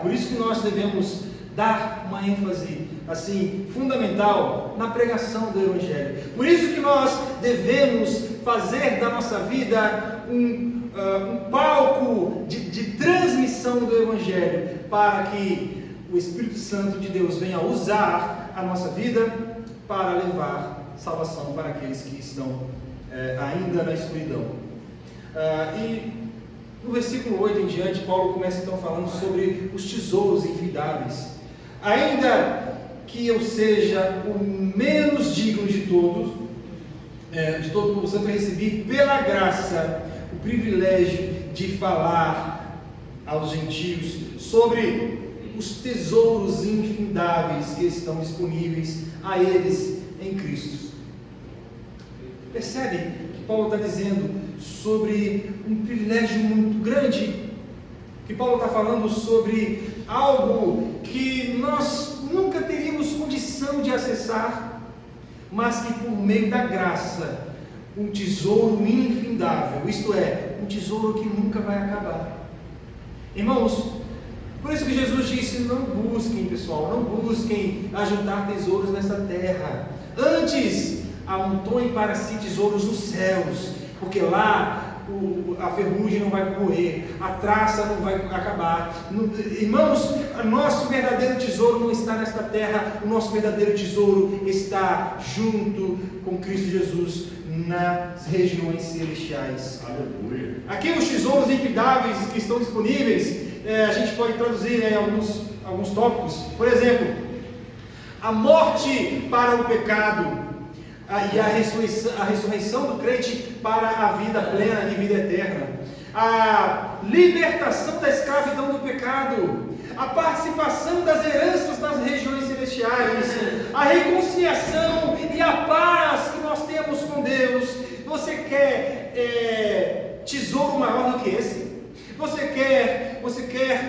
por isso que nós devemos dar uma ênfase assim fundamental na pregação do Evangelho. Por isso que nós devemos fazer da nossa vida um palco de transmissão do Evangelho, para que o Espírito Santo de Deus venha usar a nossa vida para levar salvação para aqueles que estão ainda na escuridão. E no versículo 8 em diante, Paulo começa então falando sobre os tesouros infindáveis. Ainda que eu seja o menos digno de todo o povo santo, recebi pela graça o privilégio de falar aos gentios sobre os tesouros infindáveis que estão disponíveis a eles em Cristo. Percebe que Paulo está dizendo sobre um privilégio muito grande, que Paulo está falando sobre algo que nós nunca teríamos condição de acessar, mas que por meio da graça, um tesouro infindável, isto é, um tesouro que nunca vai acabar. Irmãos, por isso que Jesus disse: não busquem, pessoal, não busquem ajuntar tesouros nessa terra, antes amontem para si tesouros nos céus, porque lá a ferrugem não vai correr, a traça não vai acabar. Irmãos, o nosso verdadeiro tesouro não está nesta terra, o nosso verdadeiro tesouro está junto com Cristo Jesus nas regiões celestiais. Aleluia. Aqui os tesouros infindáveis que estão disponíveis, a gente pode traduzir em alguns tópicos. Por exemplo, a morte para o pecado, e a ressurreição do crente para a vida plena e vida eterna, a libertação da escravidão do pecado, a participação das heranças nas regiões celestiais, a reconciliação e a paz que nós temos com Deus. Você quer tesouro maior do que esse? Você quer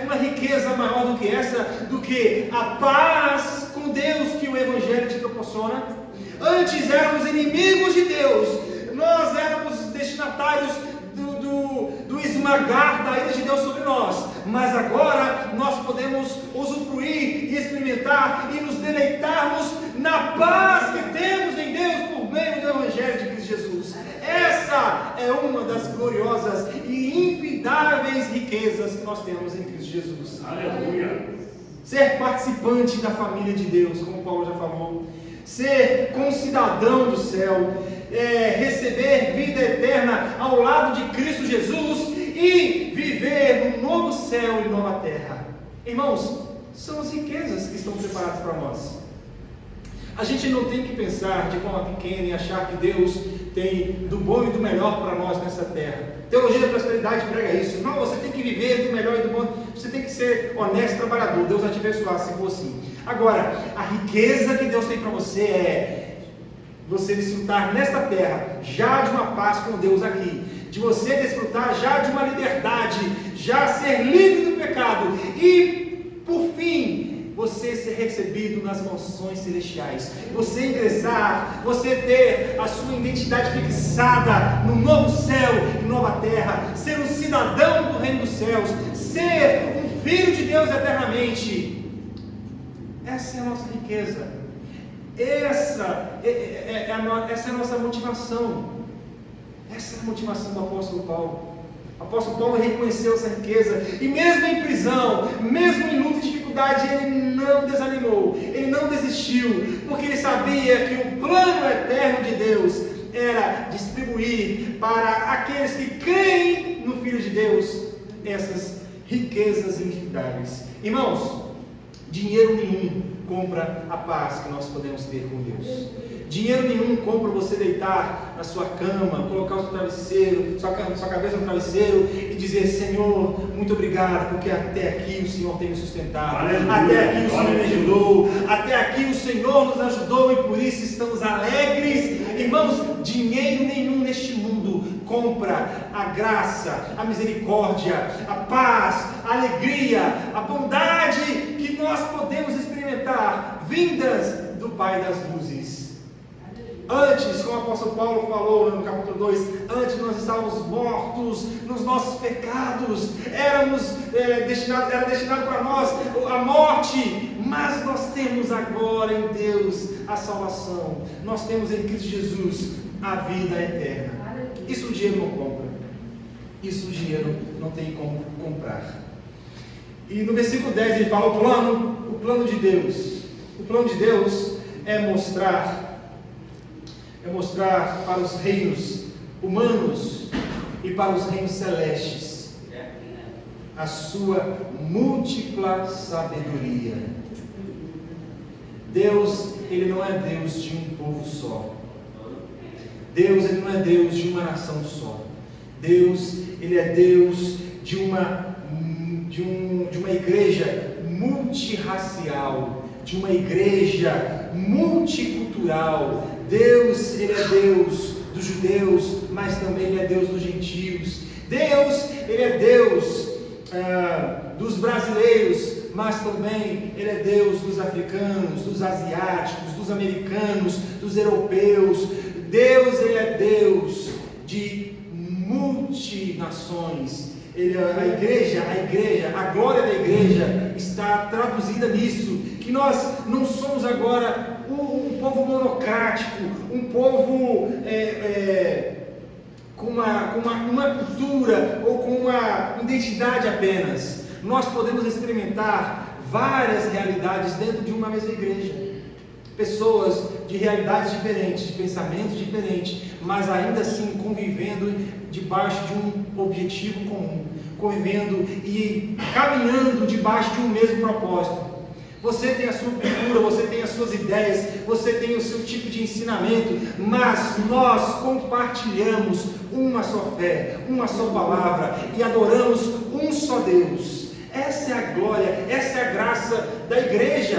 uma riqueza maior do que essa, do que a paz com Deus que o Evangelho te proporciona? Antes éramos inimigos de Deus, nós éramos destinatários do esmagar da ira de Deus sobre nós, mas agora nós podemos usufruir e experimentar e nos deleitarmos na paz que temos em Deus por meio do Evangelho de Cristo Jesus. Essa é uma das gloriosas e infindáveis riquezas que nós temos em Cristo Jesus. Aleluia. Ser participante da família de Deus, como Paulo já falou, ser concidadão do céu, receber vida eterna ao lado de Cristo Jesus e viver no novo céu e nova terra. Irmãos, são as riquezas que estão preparadas para nós. A gente não tem que pensar de forma pequena e achar que Deus tem do bom e do melhor para nós nessa terra. Teologia da prosperidade prega isso. Não, você tem que viver do melhor e do bom. Você tem que ser honesto, trabalhador. Deus vai te abençoar se for assim. Agora, a riqueza que Deus tem para você é você desfrutar nesta terra já de uma paz com Deus aqui, de você desfrutar já de uma liberdade, já ser livre do pecado e, por fim, você ser recebido nas mansões celestiais, você ingressar, você ter a sua identidade fixada no novo céu e nova terra, ser um cidadão do reino dos céus, ser um filho de Deus eternamente. Essa é a nossa riqueza, essa é a nossa motivação, essa é a motivação do apóstolo Paulo. O apóstolo Paulo reconheceu essa riqueza, e mesmo em prisão, mesmo em luta e dificuldade, ele não desanimou, ele não desistiu, porque ele sabia que o plano eterno de Deus era distribuir para aqueles que creem no Filho de Deus essas riquezas infindáveis. Irmãos, dinheiro nenhum compra a paz que nós podemos ter com Deus. Dinheiro nenhum compra você deitar na sua cama, colocar o seu travesseiro, sua cabeça no travesseiro e dizer: Senhor, muito obrigado, porque até aqui o Senhor tem me sustentado, até aqui o Senhor me ajudou, até aqui o Senhor nos ajudou e por isso estamos alegres. Irmãos, dinheiro nenhum neste mundo compra a graça, a misericórdia, a paz, a alegria, a bondade que nós podemos experimentar vindas do Pai das luzes. Antes, como o apóstolo Paulo falou no capítulo 2, antes nós estávamos mortos nos nossos pecados, era destinado para nós a morte, mas nós temos agora em Deus a salvação, nós temos em Cristo Jesus a vida eterna. Isso o dinheiro não compra, isso o dinheiro não tem como comprar. E no versículo 10 ele fala o plano de Deus. O plano de Deus é mostrar para os reinos humanos e para os reinos celestes a sua múltipla sabedoria. Deus, ele não é Deus de um povo só. Deus, ele não é Deus de uma nação só. Deus, ele é Deus de uma igreja multirracial, de uma igreja multicultural. Deus, ele é Deus dos judeus, mas também ele é Deus dos gentios. Deus, ele é Deus dos brasileiros, mas também ele é Deus dos africanos, dos asiáticos, dos americanos, dos europeus. Deus, ele é Deus de multinações. A glória da igreja está traduzida nisso, que nós não somos agora um povo monocrático, um povo com uma cultura ou com uma identidade apenas. Nós podemos experimentar várias realidades dentro de uma mesma igreja. Pessoas de realidades diferentes, de pensamentos diferentes, mas ainda assim convivendo debaixo de um objetivo comum, convivendo e caminhando debaixo de um mesmo propósito. Você tem a sua cultura, você tem as suas ideias, você tem o seu tipo de ensinamento, mas nós compartilhamos uma só fé, uma só palavra e adoramos um só Deus. Essa é a glória, essa é a graça da igreja.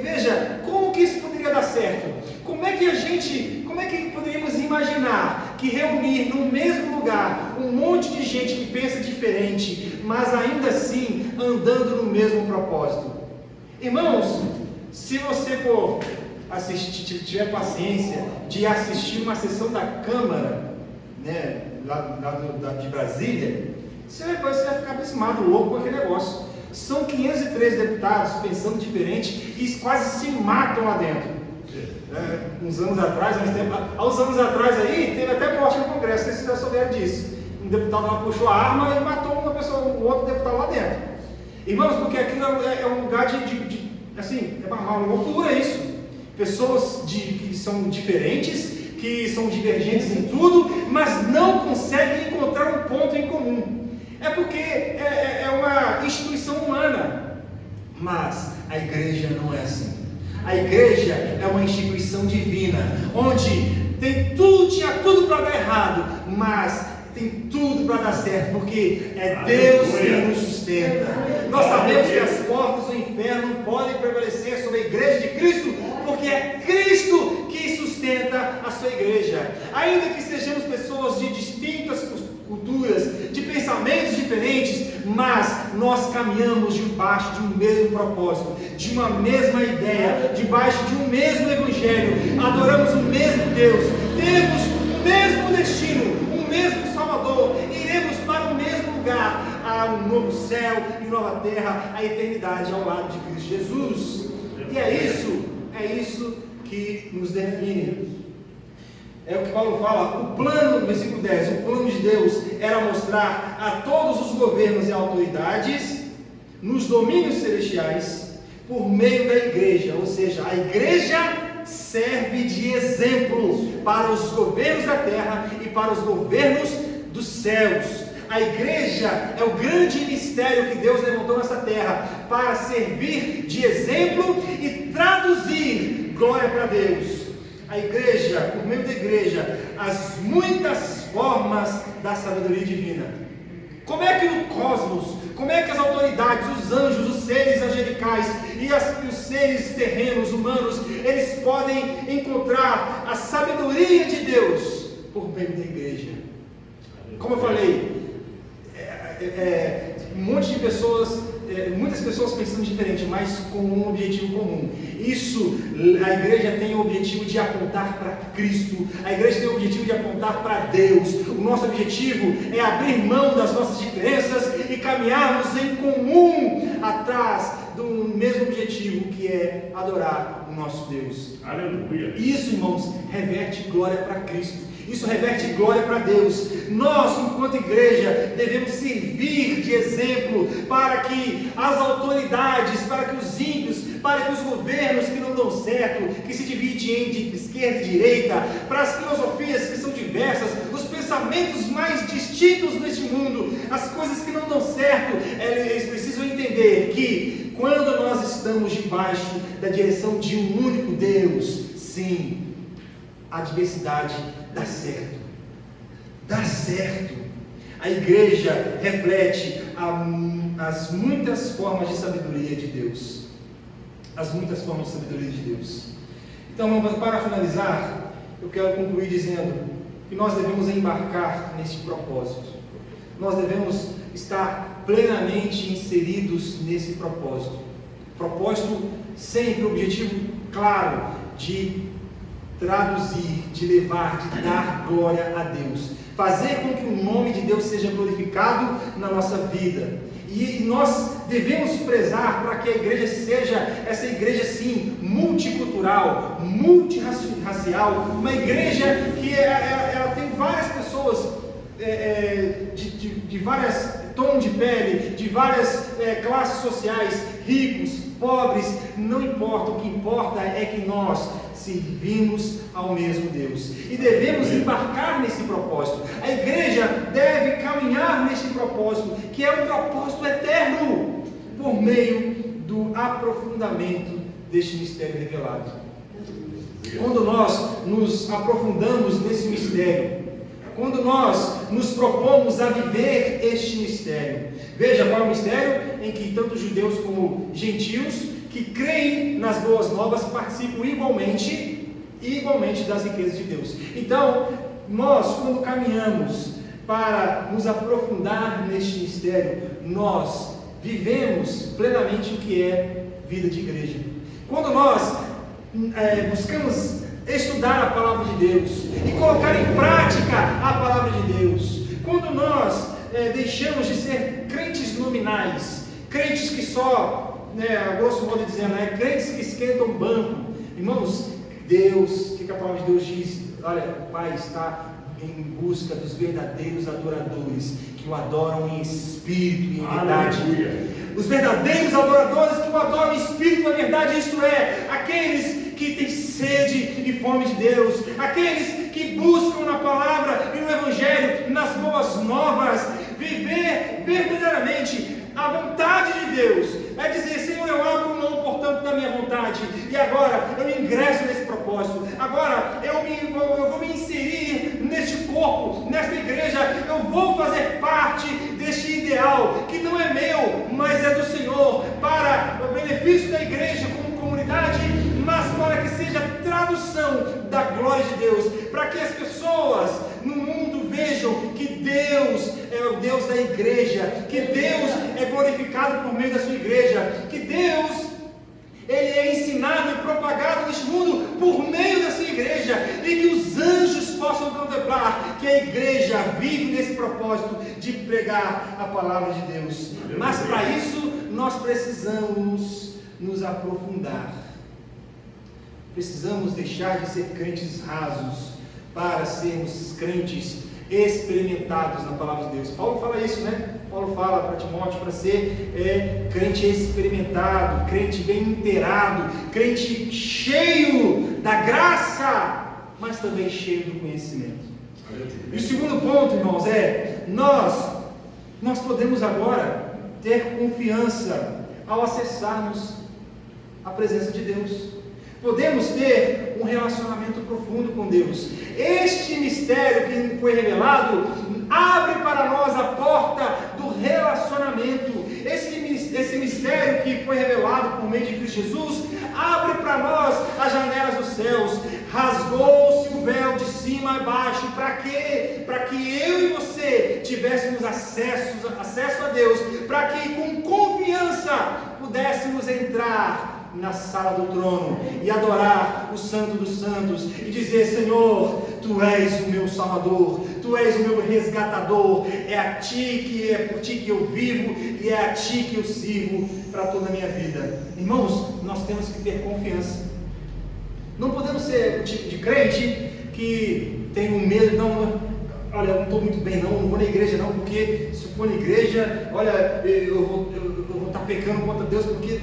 Veja, como que isso poderia dar certo? Como é que poderíamos imaginar que reunir no mesmo lugar um monte de gente que pensa diferente, mas ainda assim andando no mesmo propósito? Irmãos, se você for assistir, tiver paciência de assistir uma sessão da Câmara, né, de Brasília, você vai ficar abismado, louco com aquele negócio. São 503 deputados pensando diferente e quase se matam lá dentro. Uns anos atrás, há uns anos atrás aí, teve até morte no Congresso, não sei se vocês souberam disso. Um deputado lá puxou a arma e matou um outro deputado lá dentro. Irmãos, porque aquilo é um lugar assim, é uma loucura isso. Pessoas que são diferentes, que são divergentes em tudo, mas não conseguem encontrar um ponto em comum. É porque é uma instituição humana. Mas a igreja não é assim. A igreja é uma instituição divina, onde tinha tudo para dar errado, mas tem tudo para dar certo, porque é Deus quem nos sustenta. Nós sabemos que as portas do inferno não podem prevalecer sobre a igreja de Cristo, porque é Cristo que sustenta a sua igreja. Ainda que sejamos pessoas de distintas culturas, de pensamentos diferentes, mas nós caminhamos debaixo de um mesmo propósito, de uma mesma ideia, debaixo de um mesmo evangelho, adoramos o mesmo Deus, temos o mesmo destino, o mesmo Salvador, iremos para o mesmo lugar, a um novo céu e nova terra, a eternidade ao lado de Cristo Jesus. E é isso que nos define. É o que Paulo fala, o plano, versículo 10, o plano de Deus era mostrar a todos os governos e autoridades nos domínios celestiais por meio da igreja, ou seja, a igreja serve de exemplo para os governos da terra e para os governos dos céus. A igreja é o grande mistério que Deus levantou nessa terra para servir de exemplo e traduzir glória para Deus. A igreja, por meio da igreja, as muitas formas da sabedoria divina. Como é que o cosmos, como é que as autoridades, os anjos, os seres angelicais e os seres terrenos, humanos, eles podem encontrar a sabedoria de Deus por meio da igreja? Como eu falei, um monte de pessoas, muitas pessoas pensando diferente, mas com um objetivo comum. A igreja tem o objetivo de apontar para Cristo, a igreja tem o objetivo de apontar para Deus. O nosso objetivo é abrir mão das nossas diferenças e caminharmos em comum atrás do mesmo objetivo, que é adorar o nosso Deus. Aleluia. Isso, irmãos, reverte glória para Cristo. Isso reverte glória para Deus. Nós, enquanto igreja, devemos servir de exemplo para que as autoridades, para que os ímpios, para que os governos que não dão certo, que se dividem entre esquerda e direita, para as filosofias que são diversas, os pensamentos mais distintos neste mundo, as coisas que não dão certo, eles precisam entender que quando nós estamos debaixo da direção de um único Deus, sim, a diversidade dá certo. Dá certo. A igreja reflete as muitas formas de sabedoria de Deus. As muitas formas de sabedoria de Deus. Então, para finalizar, eu quero concluir dizendo que nós devemos embarcar neste propósito. Nós devemos estar plenamente inseridos nesse propósito. Propósito sempre, objetivo claro de traduzir, de levar, de dar glória a Deus, fazer com que o nome de Deus seja glorificado na nossa vida. E nós devemos prezar para que a igreja seja essa igreja sim, multicultural, multirracial, uma igreja que ela tem várias pessoas de vários tons de pele, de várias classes sociais, ricos, pobres, não importa, o que importa é que nós servimos ao mesmo Deus e devemos embarcar nesse propósito. A igreja deve caminhar nesse propósito, que é um propósito eterno, por meio do aprofundamento deste mistério revelado. Quando nós nos aprofundamos nesse mistério, quando nós nos propomos a viver este mistério, veja qual é o mistério em que tanto judeus como gentios que creem nas boas novas participam igualmente das riquezas de Deus. Então, nós, quando caminhamos para nos aprofundar neste mistério, nós vivemos plenamente o que é vida de igreja. Quando nós buscamos estudar a palavra de Deus e colocar em prática a palavra de Deus, quando nós deixamos de ser crentes nominais, crentes que só, a grosso modo dizendo, crentes que esquentam banco. Irmãos, Deus, o que a palavra de Deus diz? Olha, o Pai está em busca dos verdadeiros adoradores, que o adoram em espírito e em verdade. Os verdadeiros adoradores que o adoram em espírito e em verdade, isto é, aqueles que têm sede e fome de Deus, aqueles que buscam na palavra e no evangelho, nas boas novas, viver verdadeiramente a vontade de Deus, é dizer: Senhor, eu abro mão, portanto, da minha vontade, e agora eu ingresso nesse propósito, agora eu vou me inserir neste corpo, nesta igreja, eu vou fazer parte deste ideal, que não é meu, mas é do Senhor, para o benefício da igreja como comunidade, mas para que seja tradução da glória de Deus, para que as pessoas no mundo vejam que Deus é o Deus da igreja, que Deus é glorificado por meio da sua igreja, que Deus Ele é ensinado e propagado neste mundo por meio da sua igreja, e que os anjos possam contemplar que a igreja vive nesse propósito de pregar a palavra de Deus. Mas para isso nós precisamos nos aprofundar. Precisamos deixar de ser crentes rasos para sermos crentes experimentados na palavra de Deus. Paulo fala isso, né? Paulo fala para Timóteo para ser crente experimentado, crente bem inteirado, crente cheio da graça, mas também cheio do conhecimento. E o segundo ponto, irmãos, é nós podemos agora ter confiança ao acessarmos a presença de Deus. Podemos ter um relacionamento profundo com Deus. Este mistério que foi revelado abre para nós a porta do relacionamento. Esse mistério que foi revelado por meio de Cristo Jesus abre para nós as janelas dos céus. Rasgou-se o véu de cima a baixo. Para quê? Para que eu e você tivéssemos acesso a Deus, para que com confiança pudéssemos entrar na sala do trono e adorar o Santo dos Santos e dizer: Senhor, Tu és o meu Salvador, Tu és o meu resgatador, é por Ti que eu vivo e é a Ti que eu sirvo para toda a minha vida. Irmãos, nós temos que ter confiança. Não podemos ser o tipo de crente que tem um medo, olha, eu não estou muito bem não vou na igreja não, porque se eu for na igreja, olha, eu vou estar pecando contra Deus, porque,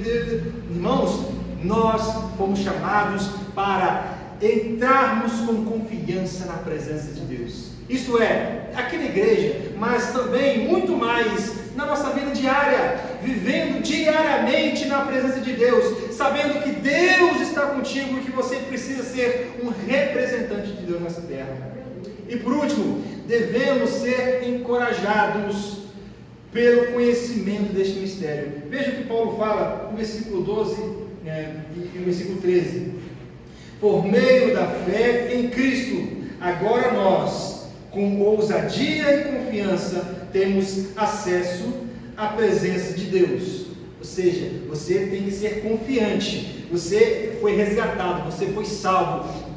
irmãos, nós fomos chamados para entrarmos com confiança na presença de Deus. Isso é, aqui na igreja, mas também muito mais na nossa vida diária, vivendo diariamente na presença de Deus, sabendo que Deus está contigo e que você precisa ser um representante de Deus nessa terra. E por último, devemos ser encorajados pelo conhecimento deste mistério. Veja o que Paulo fala no versículo 12 e no versículo 13. Por meio da fé em Cristo, agora nós, com ousadia e confiança, temos acesso à presença de Deus. Ou seja, você tem que ser confiante. Você foi resgatado, você foi salvo.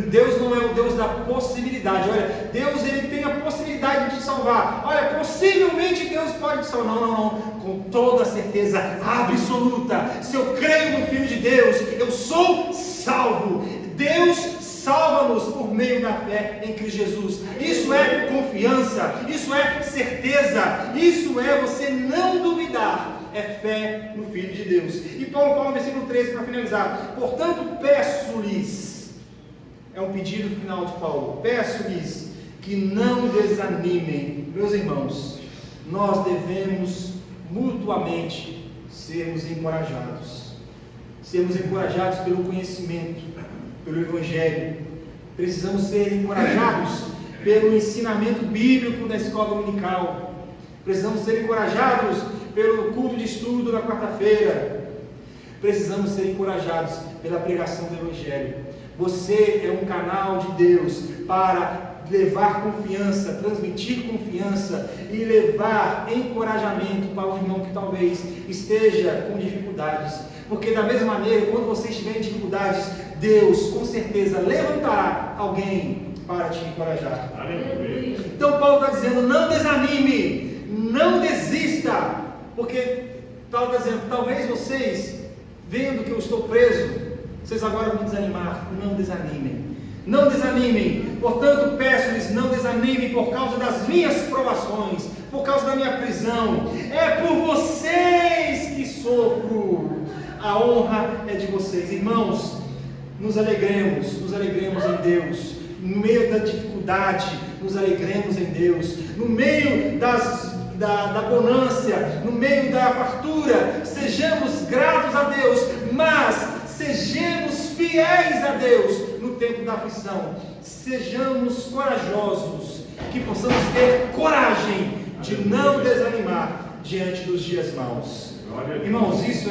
Deus não é o Deus da possibilidade. Olha, Deus ele tem a possibilidade de te salvar. Olha, possivelmente Deus pode te salvar. Não. Com toda certeza absoluta, se eu creio no Filho de Deus, eu sou salvo. Deus salva-nos por meio da fé em Cristo Jesus. Isso é confiança, isso é certeza, isso é você não duvidar. É fé no Filho de Deus. E Paulo fala no versículo 13 para finalizar: portanto, peço-lhes, é um pedido final de Paulo, peço-lhes que não desanimem. Meus irmãos, nós devemos mutuamente sermos encorajados pelo conhecimento, pelo Evangelho. Precisamos ser encorajados pelo ensinamento bíblico na escola dominical. Precisamos ser encorajados pelo culto de estudo na quarta-feira. Precisamos ser encorajados pela pregação do Evangelho. Você é um canal de Deus para levar confiança, transmitir confiança e levar encorajamento para um irmão que talvez esteja com dificuldades. Porque da mesma maneira, quando você estiver em dificuldades, Deus com certeza levantará alguém para te encorajar. Aleluia. Então Paulo está dizendo: não desanime, não desista. Porque Paulo está dizendo: talvez vocês, vendo que eu estou preso, vocês agora vão desanimar. Não desanimem. Não desanimem. Portanto, peço-lhes, não desanimem por causa das minhas provações, por causa da minha prisão. É por vocês que sofro. A honra é de vocês. Irmãos, nos alegremos em Deus. No meio da dificuldade, nos alegremos em Deus. No meio das da bonância, no meio da fartura, sejamos gratos a Deus, mas sejamos fiéis a Deus no tempo da aflição. Sejamos corajosos, que possamos ter coragem de não desanimar diante dos dias maus. Irmãos, isso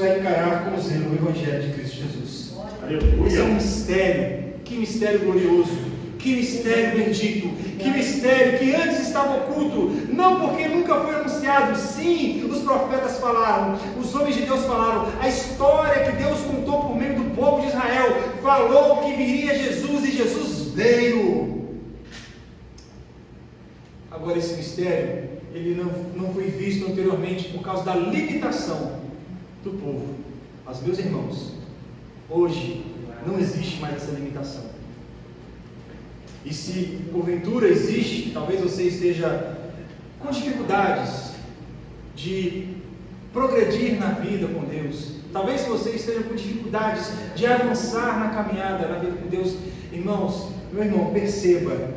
é encarar com zelo o Evangelho de Cristo Jesus. Esse é um mistério. Que mistério glorioso, que mistério bendito, que mistério que antes estava oculto, não porque nunca foi anunciado. Sim, os profetas falaram, os homens de Deus falaram, a história que Deus contou por meio do povo de Israel, falou que viria Jesus e Jesus veio. Agora esse mistério, ele não foi visto anteriormente por causa da limitação do povo. Mas meus irmãos, hoje não existe mais essa limitação. E se porventura existe, talvez você esteja com dificuldades de progredir na vida com Deus, talvez você esteja com dificuldades de avançar na caminhada na vida com Deus. Irmãos, meu irmão, perceba,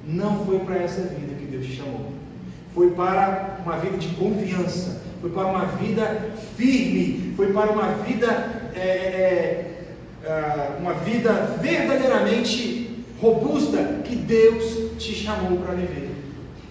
não foi para essa vida que Deus te chamou. Foi para uma vida de confiança, foi para uma vida firme, foi para uma vida verdadeiramente robusta que Deus te chamou para viver.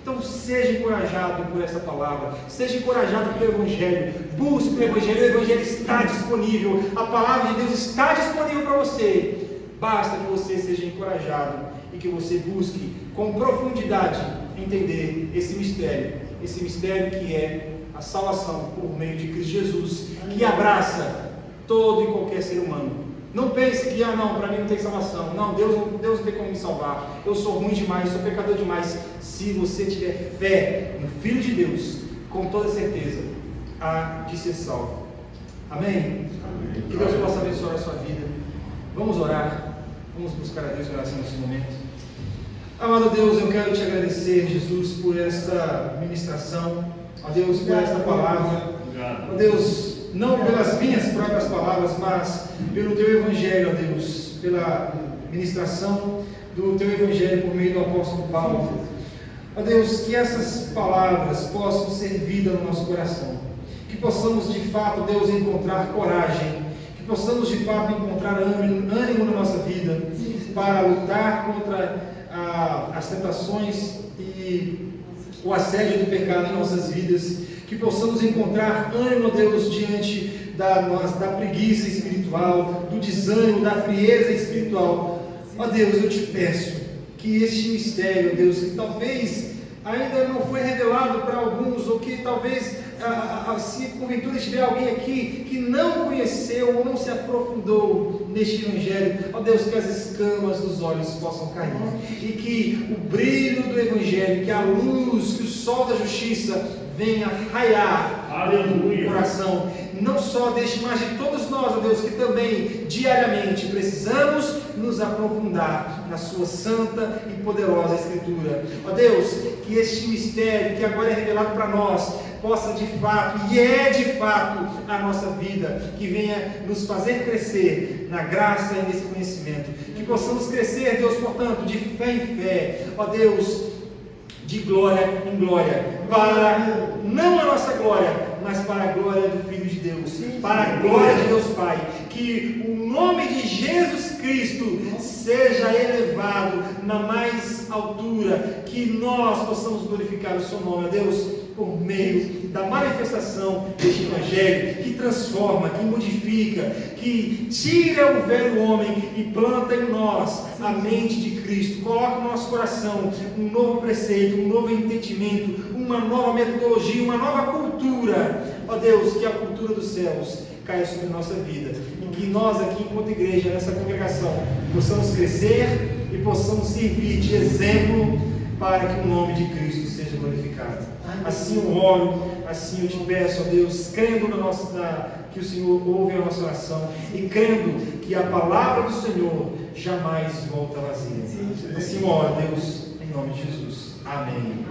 Então seja encorajado por essa palavra, seja encorajado pelo Evangelho, busque o Evangelho está disponível, a palavra de Deus está disponível para você. Basta que você seja encorajado e que você busque com profundidade entender esse mistério que é a salvação por meio de Cristo Jesus, que abraça todo e qualquer ser humano. Não pense que, não, para mim não tem salvação. Não, Deus não tem como me salvar. Eu sou ruim demais, sou pecador demais. Se você tiver fé no Filho de Deus, com toda certeza, há de ser salvo. Amém? Amém. Que Deus possa abençoar a sua vida. Vamos orar. Vamos buscar a Deus em oração nesse momento. Amado Deus, eu quero te agradecer, Jesus, por esta ministração. Ó Deus, por esta palavra. Ó Deus, não pelas minhas próprias palavras, mas pelo Teu Evangelho, ó Deus, pela ministração do Teu Evangelho por meio do apóstolo Paulo. Ó Deus, que essas palavras possam ser vida no nosso coração, que possamos de fato, Deus, encontrar coragem, que possamos de fato encontrar ânimo na nossa vida para lutar contra as tentações e o assédio do pecado em nossas vidas, que possamos encontrar ânimo, Deus, diante da preguiça espiritual, do desânimo, da frieza espiritual. Ó Deus, eu te peço que este mistério, Deus, que talvez ainda não foi revelado para alguns, ou que talvez, se porventura estiver alguém aqui que não conheceu ou não se aprofundou neste Evangelho, ó Deus, que as escamas dos olhos possam cair, e que o brilho do Evangelho, que a luz, que o sol da justiça venha raiar no coração, não só deste, mas de todos nós, ó Deus, que também diariamente precisamos nos aprofundar na sua santa e poderosa Escritura. Ó Deus, que este mistério que agora é revelado para nós possa de fato, e é de fato, a nossa vida, que venha nos fazer crescer na graça e nesse conhecimento, que possamos crescer, Deus, portanto, de fé em fé, ó Deus, de glória em glória, para não a nossa glória, mas para a glória do Filho de Deus, para a glória de Deus Pai, que o nome de Jesus Cristo seja elevado na mais altura, que nós possamos glorificar o seu nome, ó Deus, por meio da manifestação deste Evangelho, que transforma, que modifica, que tira o velho homem e planta em nós a mente de Cristo, coloca no nosso coração um novo preceito, um novo entendimento, uma nova metodologia, uma nova cultura, ó Deus, que a cultura dos céus caia sobre a nossa vida, e que nós aqui enquanto igreja, nessa congregação, possamos crescer e possamos servir de exemplo para que o nome de Cristo seja glorificado. Assim eu oro, assim eu te peço, ó Deus, crendo que o Senhor ouve a nossa oração e crendo que a palavra do Senhor jamais volta vazia. Assim eu oro, Deus, em nome de Jesus. Amém.